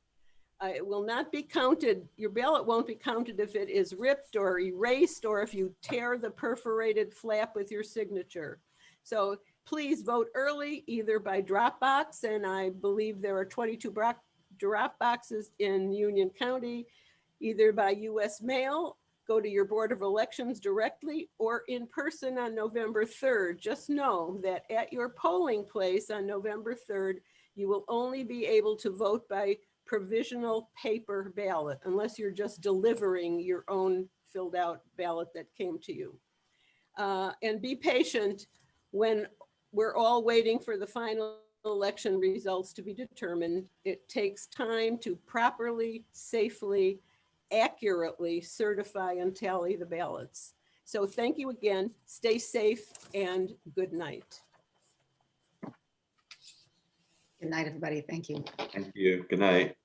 It will not be counted. Your ballot won't be counted if it is ripped or erased, or if you tear the perforated flap with your signature. So please vote early, either by drop box, and I believe there are 22 drop boxes in Union County, either by US mail, go to your Board of Elections directly, or in person on November 3rd. Just know that at your polling place on November 3rd, you will only be able to vote by provisional paper ballot, unless you're just delivering your own filled out ballot that came to you. And be patient when we're all waiting for the final election results to be determined. It takes time to properly, safely, accurately certify and tally the ballots. So thank you again. Stay safe and good night. Good night, everybody. Thank you. Thank you. Good night.